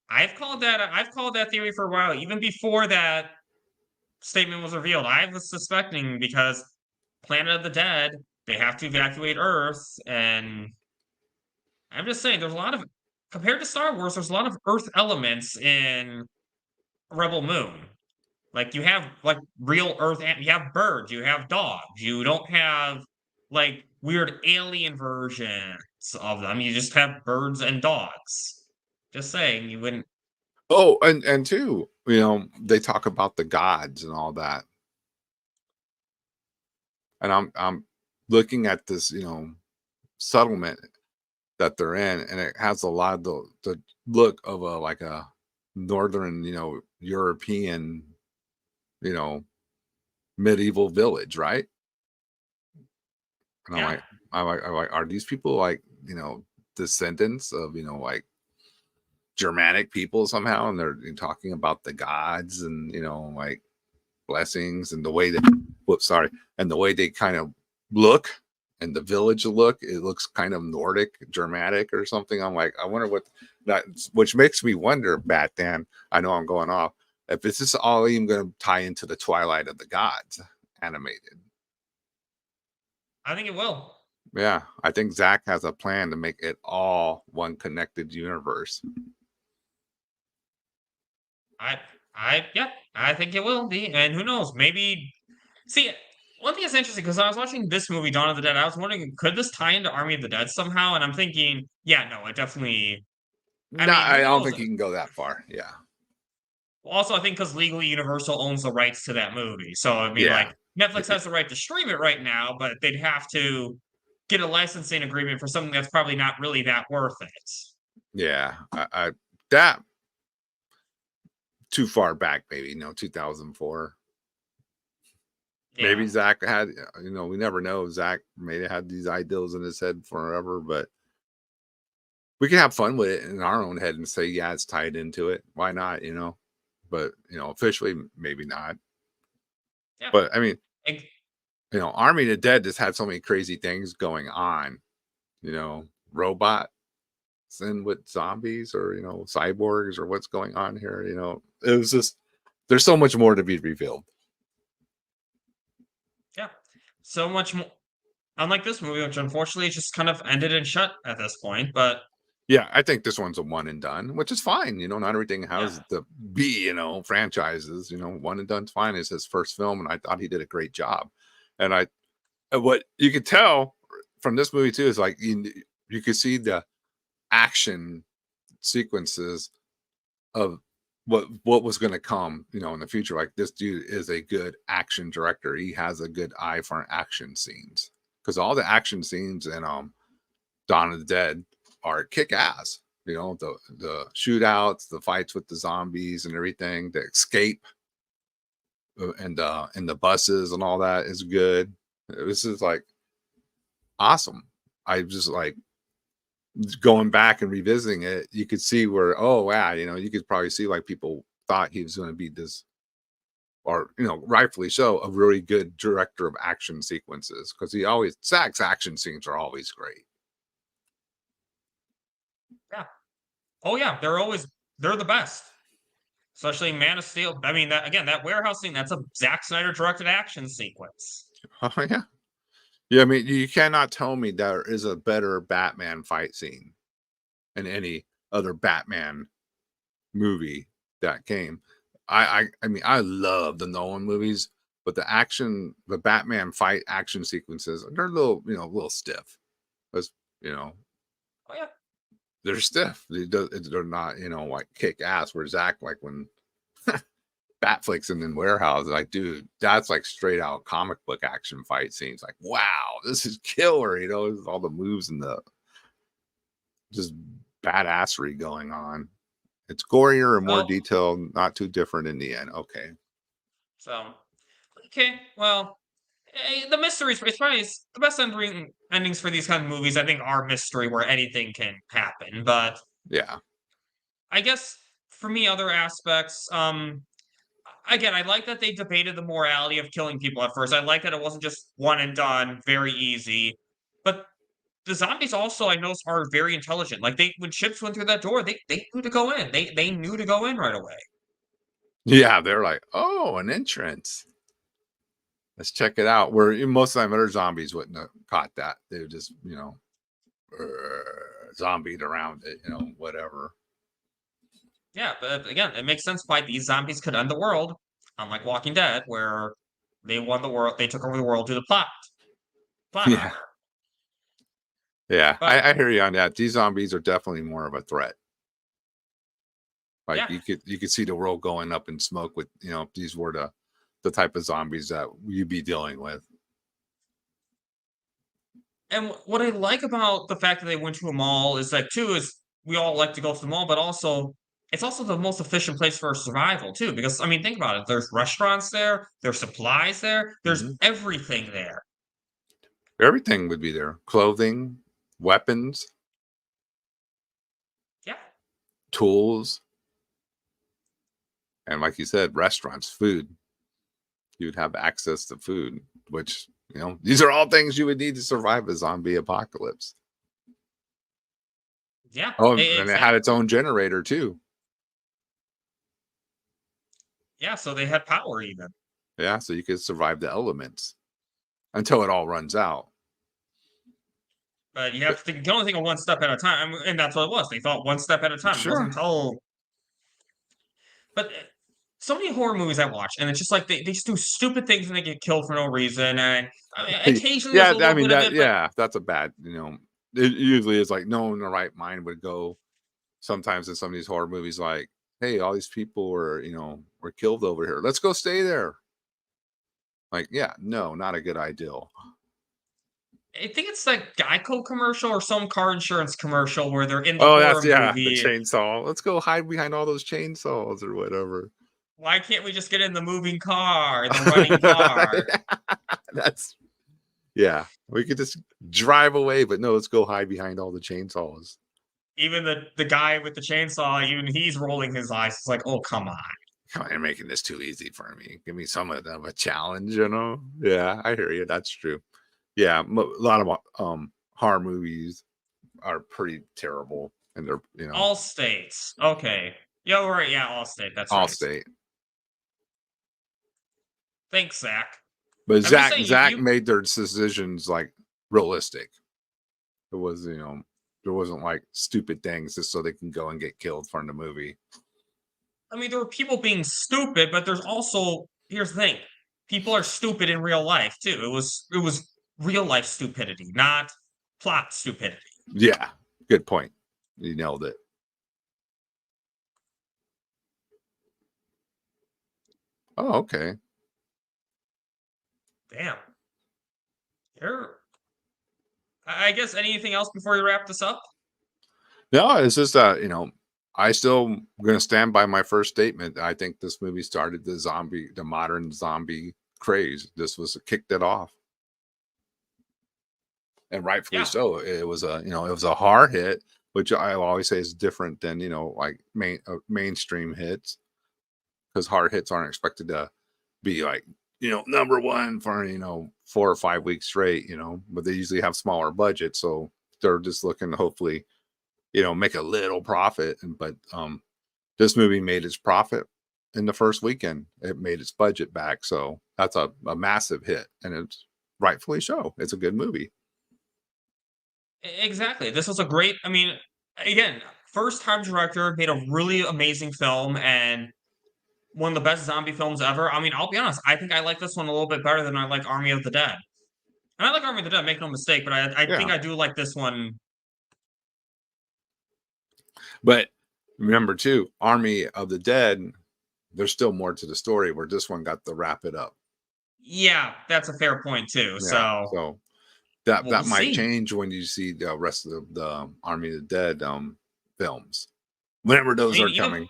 I've called that theory for a while, even before that statement was revealed. I was suspecting because Planet of the Dead, they have to evacuate Earth, and I'm just saying there's a lot of compared to Star Wars, there's a lot of Earth elements in Rebel Moon. Like you have like real Earth, you have birds, you have dogs. You don't have like weird alien versions of them. You just have birds and dogs. Just saying, you wouldn't. Oh, and too, they talk about the gods and all that. And I'm looking at this, settlement that they're in, and it has a lot of the look of a like a northern, European, you know, medieval village, right? And Yeah, I'm like, are these people like, descendants of, like Germanic people somehow? And they're talking about the gods and, like blessings and the way that, whoops, sorry, and the way they kind of look and the village look, it looks kind of Nordic, Germanic or something. I'm like, I wonder what that, which makes me wonder, Bat Dan, I know I'm going off, if this is all even going to tie into the Twilight of the Gods animated. I think it will. Yeah, I think Zach has a plan to make it all one connected universe. Yeah, I think it will be. And who knows? Maybe. See, one thing that's interesting because I was watching this movie, Dawn of the Dead. I was wondering, could this tie into Army of the Dead somehow? And I'm thinking, yeah, no, it definitely. I No, mean, I who don't knows? think you can go that far. Yeah. Also, I think because legally Universal owns the rights to that movie. So, I mean, Yeah. like, Netflix has the right to stream it right now, but they'd have to get a licensing agreement for something that's probably not really that worth it. Yeah. I that too far back, maybe, 2004. Yeah. Maybe Zach had, we never know. Zach may have had these ideals in his head forever, but we can have fun with it in our own head and say, yeah, it's tied into it. Why not, But, officially, maybe not. Yeah. But I mean, Ex- Army of the Dead just had so many crazy things going on, robots and with zombies or, cyborgs or what's going on here. It was just, there's so much more to be revealed. Yeah. So much more. Unlike this movie, which unfortunately just kind of ended and shut at this point, but Yeah, I think this one's a one and done, which is fine. Not everything has yeah. to be, franchises. One and done's fine. It's his first film, and I thought he did a great job. And what you could tell from this movie too is like you could see the action sequences of what was going to come, in the future. Like this dude is a good action director. He has a good eye for action scenes because all the action scenes in Dawn of the Dead are kick ass. The shootouts, the fights with the zombies and everything, the escape and the buses and all that is good. This is like awesome. I just like going back and revisiting it. You could see where, oh wow, you could probably see like people thought he was going to be this, or rightfully so, a really good director of action sequences because Zack's action scenes are always great. Yeah. Oh yeah, they're the best. Especially Man of Steel. I mean, that warehouse scene, that's a Zack Snyder directed action sequence. Oh yeah. Yeah, I mean, you cannot tell me there is a better Batman fight scene in any other Batman movie that came. I mean, I love the Nolan movies, but the Batman fight action sequences, they're a little stiff. Because, Oh yeah. they're stiff. They're not, like kick ass. Where Zach, like when Batfleck's in the warehouse, like, dude, that's like straight out comic book action fight scenes. Like, wow, this is killer. All the moves and the just badassery going on. It's gorier and more Well, detailed, not too different in the end. Okay. so okay, well, the mysteries. It's probably the best endings for these kind of movies. I think are mystery where anything can happen. But Yeah. I guess for me, other aspects. again, I like that they debated the morality of killing people at first. I like that it wasn't just one and done, very easy. But the zombies also, I noticed, are very intelligent. Like when ships went through that door, they knew to go in. They knew to go in right away. Yeah, they're like, oh, an entrance. Let's check it out. Where most of the time other zombies wouldn't have caught that. They would just, zombied around it, whatever. Yeah, but again, it makes sense why these zombies could end the world, unlike Walking Dead, where they won the world, they took over the world due to plot Yeah. armor. Yeah, But I hear you on that. These zombies are definitely more of a threat. Like yeah, you could see the world going up in smoke with, if these were the type of zombies that you'd be dealing with. and what I like about the fact that they went to a mall is that too is we all like to go to the mall, but also it's also the most efficient place for survival too. Because I mean, think about it. There's restaurants there, there's supplies there, there's Mhm. everything there. Everything would be there. Clothing, weapons, Yeah. tools, and like you said, restaurants, food. You'd have access to food, which, these are all things you would need to survive a zombie apocalypse. Yeah, Oh, and it had its exactly. own generator too. Yeah, so they had power even. Yeah, so you could survive the elements until it all runs out. But you have But to think, you can only think of one step at a time, and that's what it was. They thought one step at a time. It wasn't sure. until, but so many horror movies I watch, and it's just like they just do stupid things and they get killed for no reason. And I mean, occasionally there's Yeah, a I little mean bit of that. it, but Yeah, that's a bad. It usually is like no one in the right mind would go. Sometimes in some of these horror movies, like, hey, all these people were killed over here. Let's go stay there. Like, yeah, no, not a good idea. I think it's like Geico commercial or some car insurance commercial where they're in the Oh, that's horror the movie. chainsaw. Let's go hide behind all those chainsaws or whatever. Why can't we just get in the moving car, the running car? That's yeah. We could just drive away, but no, let's go hide behind all the chainsaws. Even the guy with the chainsaw, even he's rolling his eyes. It's like, oh, come on. Come on, you're making this too easy for me. Give me some of a challenge, Yeah, I hear you. That's true. Yeah, a lot of horror movies are pretty terrible, and they're All states. Okay. Yeah, right. Yeah, all state. That's all right. state. Thanks, Zach. But I'm just Zach saying, if Zach you, made their decisions like realistic. It was there wasn't like stupid things just so they can go and get killed from the movie. I mean, there were people being stupid, but there's also, here's the thing, people are stupid in real life too. It was real life stupidity, not plot stupidity. Yeah, good point. You nailed it. Oh, okay. Damn. You're, I guess anything else before we wrap this up? No, it's just that I still gonna stand by my first statement. I think this movie started the modern zombie craze. This was kicked it off, and rightfully Yeah. so. It was it was a hard hit, which I always say is different than like mainstream hits, because hard hits aren't expected to be like number one for 4 or 5 weeks straight. But they usually have smaller budgets, so they're just looking to hopefully make a little profit. But this movie made its profit in the first weekend. It made its budget back, so that's a massive hit, and it's rightfully so. It's a good movie. Exactly. This was a great, I mean, again, first time director made a really amazing film and one of the best zombie films ever. I mean, I'll be honest, I think I like this one a little bit better than I like Army of the Dead. And I like Army of the Dead, make no mistake, but I Yeah, think I do like this one. but remember too, Army of the Dead. There's still more to the story where this one got to wrap it up. Yeah, that's a fair point too. Yeah, So so that we'll might see. change when you see the rest of the Army of the Dead films, whenever I those mean, are coming.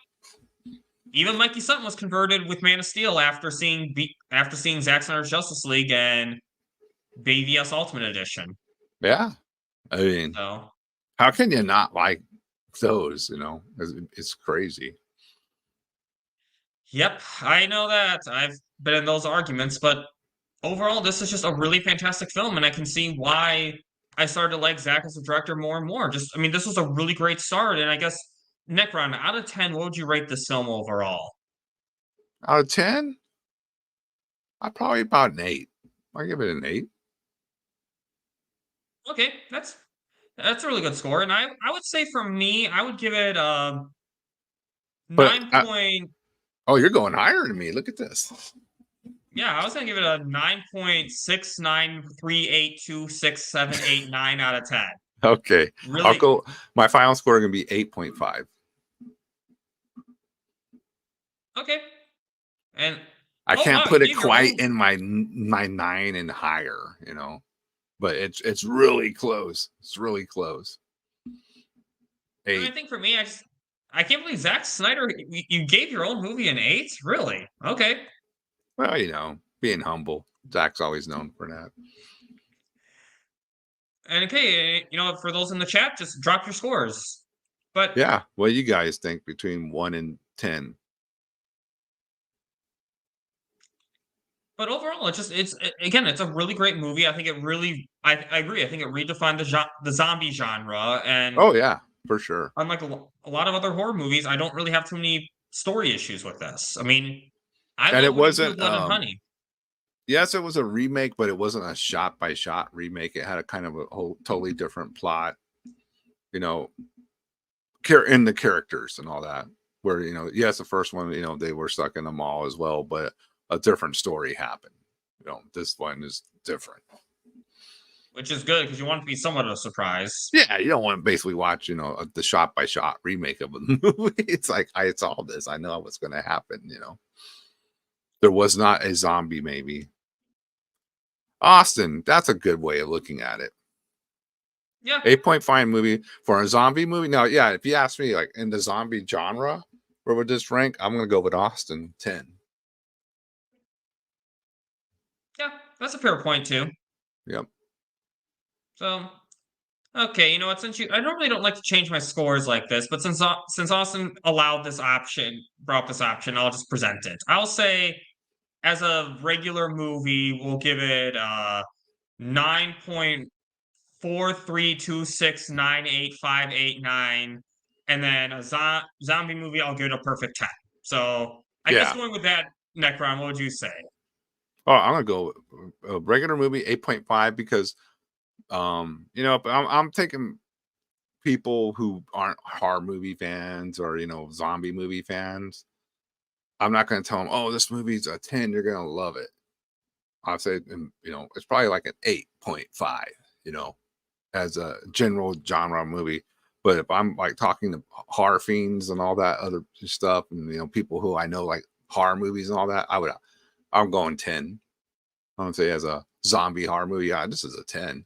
even Mikey Sutton was converted with Man of Steel after seeing Zack Snyder's Justice League and BVS Ultimate Edition. Yeah, I mean, So how can you not like those? It's crazy. Yep, I know that. I've been in those arguments, but overall, this is just a really fantastic film, and I can see why I started to like Zack as a director more and more. Just, I mean, this was a really great start, and I guess Necron, out of 10, what would you rate this film overall? Out of 10, I'd probably about an 8. I give it an 8. Okay, that's a really good score, and I would say for me, I would give it But 9 point. oh, you're going higher than me. Look at this. Yeah, I was gonna give it a 9.693826789 out of 10. Okay, Really, I'll go. My final score is gonna be 8.5. okay. And I oh can't wow, put you it gave your quite own. in my 9 and higher, but it's really close. It's really close. I 8. think for me, I can't believe Zack Snyder. You gave your own movie an 8. Really? Okay. Well, being humble. Zach's always known for that. And okay, for those in the chat, just drop your scores. But Yeah. What do you guys think between 1 and 10? but overall, again, it's a really great movie. I think it really, I agree. I think it redefined the zombie genre, and Oh yeah, for sure. unlike a lot of other horror movies, I don't really have too many story issues with this. I mean, I And love it Winnie the Pooh, wasn't Blood and Honey. yes, it was a remake, but it wasn't a shot by shot remake. It had a kind of a whole totally different plot, you know, in the characters and all that. Where, yes, the first one, they were stuck in the mall as well, but a different story happened. This one is different. Which is good because you want it to be somewhat of a surprise. Yeah, you don't want to basically watch, the shot by shot remake of a movie. It's like I saw this. I know what's going to happen. There was not a zombie, maybe. Austin, that's a good way of looking at it. Yeah. 8.5 movie for a zombie movie. Now, yeah, if you ask me, like in the zombie genre, where would this rank? I'm going to go with Austin 10. Yeah, that's a fair point too. Yep. So, okay, you know what? I normally don't like to change my scores like this, but since Austin brought this option, I'll just present it. I'll say, as a regular movie, we'll give it 9.432698589, and then a zombie movie, I'll give it a perfect 10. So, I guess Yeah. going with that, Necron, what would you say? Oh, I'm going to go a regular movie 8.5 because, I'm taking people who aren't horror movie fans or, zombie movie fans. I'm not going to tell them, oh, this movie's a 10. You're going to love it. I'll say, it's probably like an 8.5, as a general genre movie. But if I'm like talking to horror fiends and all that other stuff, and people who I know like horror movies and all that, I'm going 10. I would say as a zombie horror movie, yeah, this is a 10.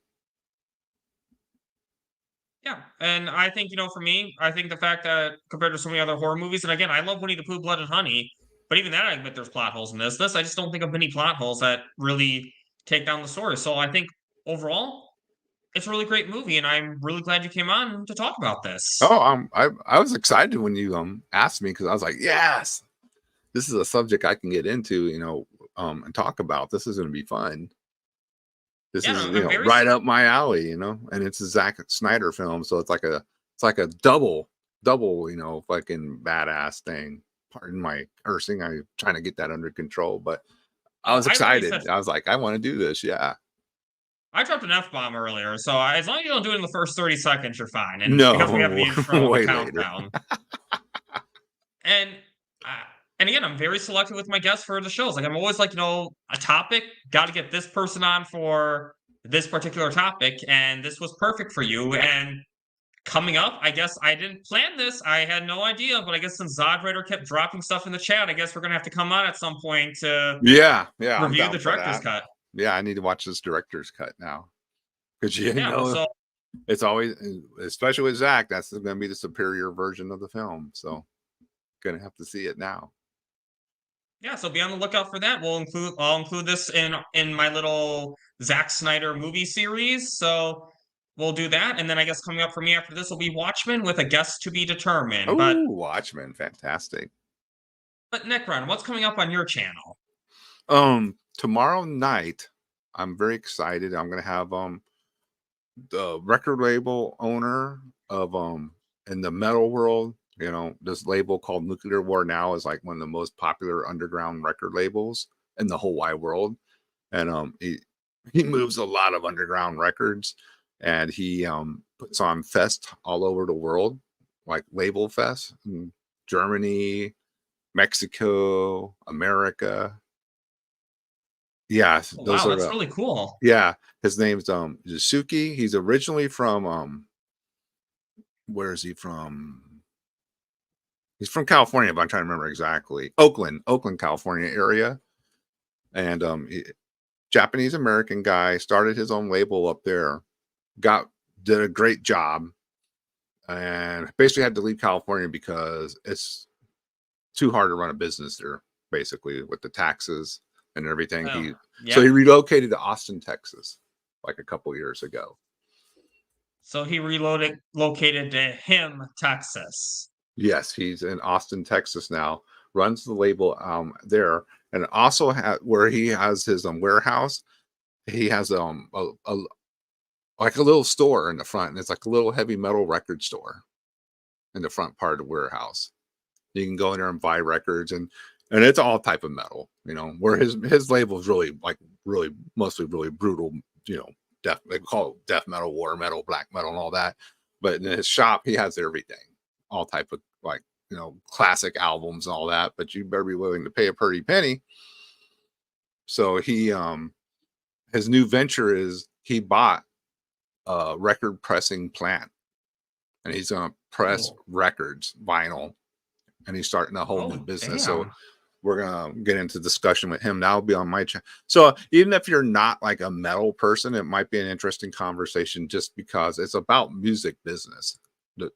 Yeah, and I think, for me, I think the fact that compared to so many other horror movies, and again, I love Winnie the Pooh, Blood and Honey, but even that, I admit there's plot holes in this. I just don't think of many plot holes that really take down the story. So I think overall, it's a really great movie, and I'm really glad you came on to talk about this. Oh, I was excited when you asked me because I was like, yes, this is a subject I can get into, and talk about. This is going to be fun. This is right up my alley, and it's a Zack Snyder film, so it's like a double, fucking badass thing. Pardon my cursing. I'm trying to get that under control, but I was excited. I was like, I want to do this. Yeah. I dropped an F-bomb earlier, so as long as you don't do it in the first 30 seconds, you're fine. And no, because we have the intro way countdown. And again, I'm very selective with my guests for the shows. Like I'm always like, a topic, got to get this person on for this particular topic, and this was perfect for you. And coming up, I guess I didn't plan this. I had no idea, but I guess since Zodwriter kept dropping stuff in the chat, I guess we're gonna have to come on at some point to review the director's cut. Yeah, I need to watch this director's cut now. Because it's always, especially with Zach, that's going to be the superior version of the film. So gonna have to see it now. Yeah, so be on the lookout for that. I'll include this in my little Zack Snyder movie series. So we'll do that, and then I guess coming up for me after this will be Watchmen with a guest to be determined. Oh, Watchmen, fantastic! But Necron, what's coming up on your channel? Tomorrow night, I'm very excited. I'm gonna have the record label owner of in the metal world. This label called Nuclear War Now is like one of the most popular underground record labels in the whole wide world, and he moves a lot of underground records, and he puts on fest all over the world, like label fest in Germany, Mexico, America. Yeah, Oh, those wow, are that's the really cool. yeah. His name's Yasuki. He's originally from where is he from? He's from California, but I'm trying to remember exactly. Oakland, California area. And Japanese American guy, started his own label up there, did a great job, and basically had to leave California because it's too hard to run a business there, basically, with the taxes and everything. Oh, So yeah. he relocated to Austin, Texas, like a couple years ago. So he located to Texas. Yes, he's in Austin, Texas now. Runs the label there, and also where he has his warehouse. He has like a little store in the front, and it's like a little heavy metal record store in the front part of the warehouse. You can go in there and buy records, and it's all type of metal. Where his label is really mostly really brutal. Death, they call it death metal, war metal, black metal, and all that. But in his shop, he has everything, all type of classic albums and all that. But you better be willing to pay a pretty penny. So his new venture is he bought a record pressing plant, and he's going to press records, vinyl, and he's starting a whole new business. So Damn. we're going to get into discussion with him. That'll be on my channel. So even if you're not like a metal person, it might be an interesting conversation, just because it's about music business.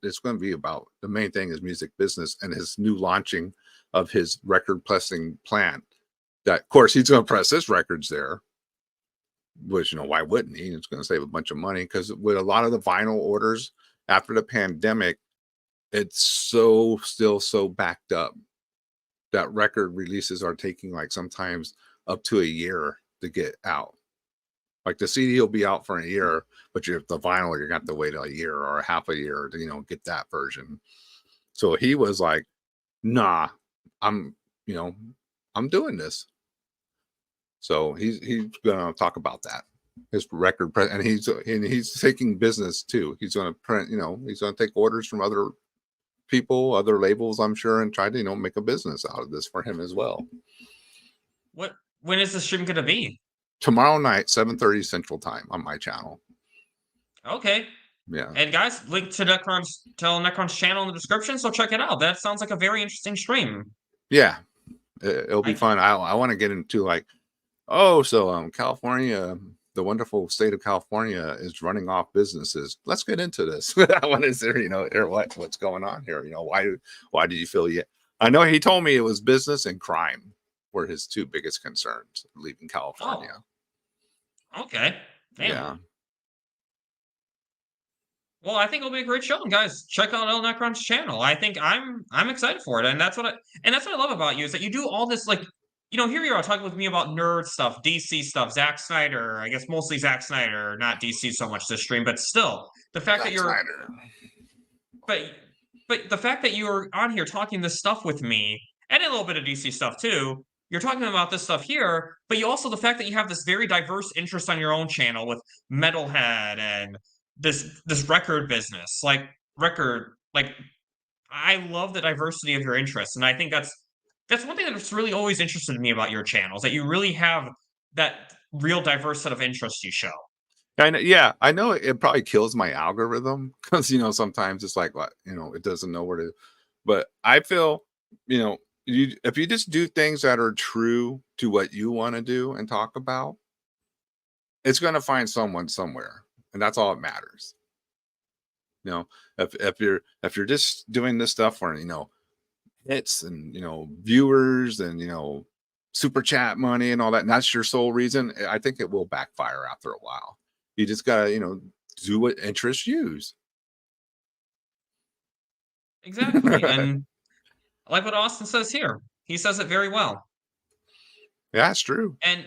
It's going to be about, the main thing is music business and his new launching of his record pressing plant. That, of course, he's going to press his records there, which, why wouldn't he? It's going to save a bunch of money, because with a lot of the vinyl orders after the pandemic, it's still so backed up that record releases are taking like sometimes up to a year to get out. Like the CD will be out for a year, but the vinyl, you're going to have to wait a year or a half a year to, get that version. So he was like, nah, I'm doing this. So he's going to talk about that. His record press, and he's taking business too. He's going to print, he's going to take orders from other people, other labels, I'm sure, and try to, make a business out of this for him as well. When is the stream going to be? Tomorrow night, 7:30 Central Time on my channel. Okay. Yeah. And guys, link to L Necron's channel in the description, so check it out. That sounds like a very interesting stream. Yeah. It'll be fun. I want to get into California, the wonderful state of California, is running off businesses. Let's get into this. What is there? What's going on here? Why did you feel I know he told me it was business and crime were his two biggest concerns leaving California. Oh. Okay. Damn. Yeah. Well, I think it'll be a great show, and guys, check out L Necron's channel. I think I'm excited for it, and that's what I love about you, is that you do all this, like, here you are talking with me about nerd stuff, DC stuff, Zack Snyder. I guess mostly Zack Snyder, not DC so much this stream, but still, the fact that you're but the fact that you're on here talking this stuff with me, and a little bit of DC stuff too. You're talking about this stuff here, but the fact that you have this very diverse interest on your own channel with Metalhead and this record business, I love the diversity of your interests, and I think that's one thing that's really always interested me about your channel, is that you really have that real diverse set of interests you show. I know it probably kills my algorithm, because sometimes it's like, what, it doesn't know where to. But I feel, if you just do things that are true to what you want to do and talk about, it's going to find someone somewhere, and that's all that matters. If you're just doing this stuff for hits and viewers and super chat money and all that, and that's your sole reason, I think it will backfire after a while. You just gotta do what interests you. Exactly. And like what Austin says here, He says it very well. Yeah, it's true. And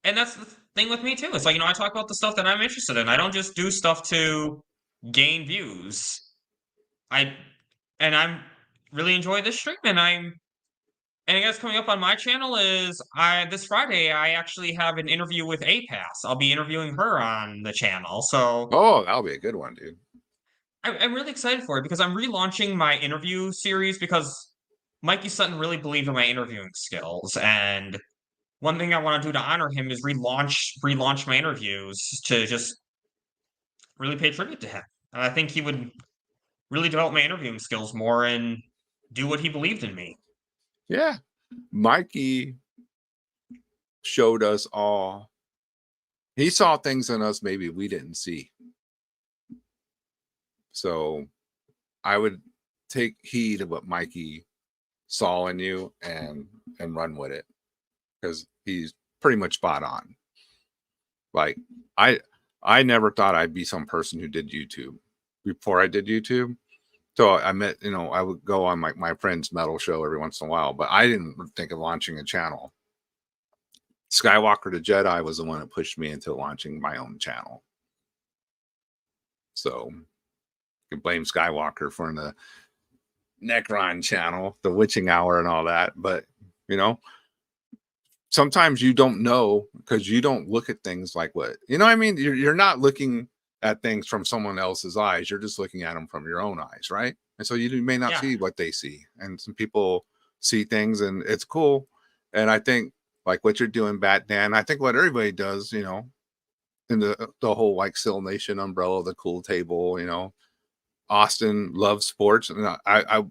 that's the thing with me too. It's like, I talk about the stuff that I'm interested in. I don't just do stuff to gain views. I'm really enjoying this stream, and I guess coming up on my channel is this Friday I actually have an interview with APAS. I'll be interviewing her on the channel. So Oh, that'll be a good one, dude. I'm really excited for it because I'm relaunching my interview series because Mikey Sutton really believed in my interviewing skills, and one thing I want to do to honor him is relaunch my interviews to just really pay tribute to him. And I think he would really develop my interviewing skills more and do what he believed in me. Yeah. Mikey showed us all. He saw things in us maybe we didn't see. So I would take heed of what Mikey saw in you and run with it, because he's pretty much spot on. Like I never thought I'd be some person who did YouTube before I did YouTube. So I met, I would go on my friend's metal show every once in a while, but I didn't think of launching a channel. Skywalker the Jedi was the one that pushed me into launching my own channel. So you can blame Skywalker for the Necron channel, the witching hour and all that. But, sometimes you don't know because you don't look at things like what, what I mean? You're not looking at things from someone else's eyes. You're just looking at them from your own eyes, right? And so you may not see what they see. And some people see things and it's cool. And I think like what you're doing, Bat Dan, I think what everybody does, in the whole like Sill Nation umbrella, the cool table, Austin loves sports. And I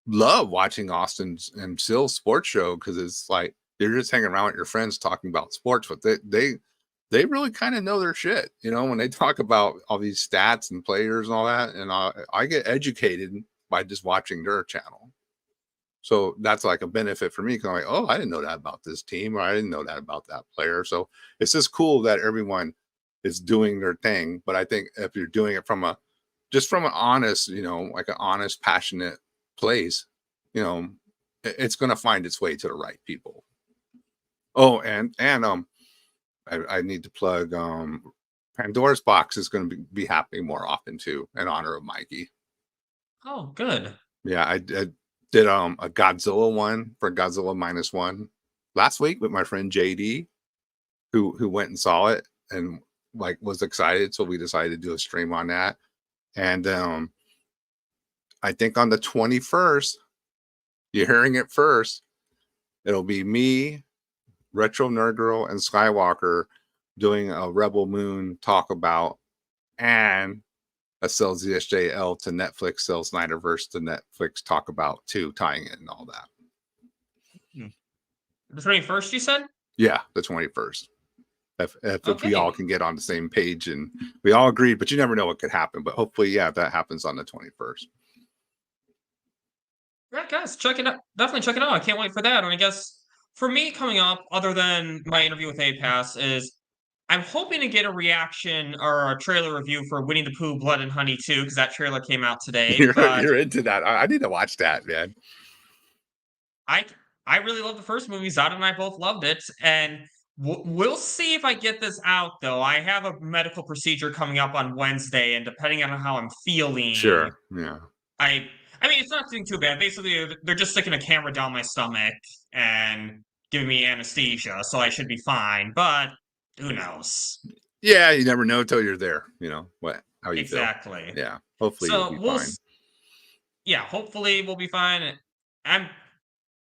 love watching Austin's and Sill's sports show because it's like you're just hanging around with your friends talking about sports, but they really kind of know their shit, when they talk about all these stats and players and all that. And I get educated by just watching their channel. So that's like a benefit for me because I'm like, oh, I didn't know that about this team, or I didn't know that about that player. So it's just cool that everyone is doing their thing. But I think if you're doing it from an honest, like an honest, passionate place, it's going to find its way to the right people. Oh, and I need to plug Pandora's Box is going to be happening more often too, in honor of Mikey. Oh, good. Yeah, I did a Godzilla one for Godzilla -1 last week with my friend JD, who went and saw it and like was excited. So we decided to do a stream on that. And I think on the 21st, you're hearing it first, it'll be me, Retro Nerd Girl, and Skywalker doing a Rebel Moon talk about and a Cell ZSJL to Netflix, Cell Snyderverse to Netflix talk about too, tying it and all that. The 21st, you said? Yeah, the 21st. If we all can get on the same page and we all agreed, but you never know what could happen. But hopefully, yeah, that happens on the 21st. Yeah, guys, check it out. Definitely check it out. I can't wait for that. And I guess for me coming up, other than my interview with APAS, is I'm hoping to get a reaction or a trailer review for Winnie the Pooh Blood and Honey 2, because that trailer came out today. You're into that. I need to watch that, man. I really love the first movie. Zada and I both loved it. And we'll see if I get this out, though. I have a medical procedure coming up on Wednesday, and depending on how I'm feeling... Sure, yeah. I mean, it's not doing too bad. Basically, they're just sticking a camera down my stomach and giving me anesthesia, so I should be fine. But who knows? Yeah, you never know till you're there. How you exactly. feel. Yeah, hopefully you'll be fine. Yeah, hopefully we'll be fine. I'm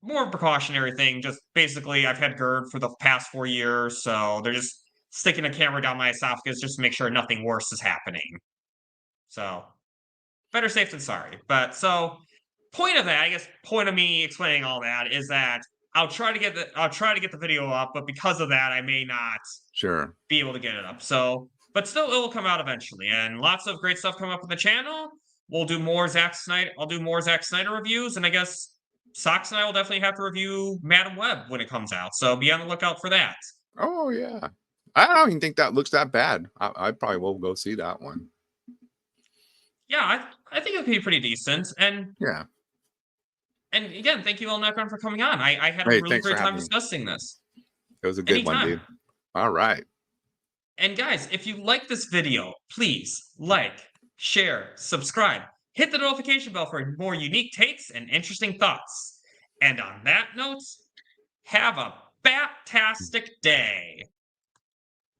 more precautionary thing. Just basically, I've had GERD for the past 4 years, so they're just sticking a camera down my esophagus just to make sure nothing worse is happening. So. Better safe than sorry. But so point of that, I guess point of me explaining all that is that I'll try to get the video up, but because of that, I may not be able to get it up. So, but still, it will come out eventually, and lots of great stuff coming up on the channel. We'll do more Zack Snyder. I'll do more Zack Snyder reviews, and I guess Sox and I will definitely have to review Madam Web when it comes out. So be on the lookout for that. Oh yeah, I don't even think that looks that bad. I probably will go see that one. Yeah, I think it'd be pretty decent, and yeah, And again, thank you, L Necron, for coming on. I had a Hey, really thanks great for time having me. discussing this. It was a good one, Anytime. dude. All right. And guys, if you like this video, please like, share, subscribe, hit the notification bell for more unique takes and interesting thoughts. And on that note, have a bat-tastic day.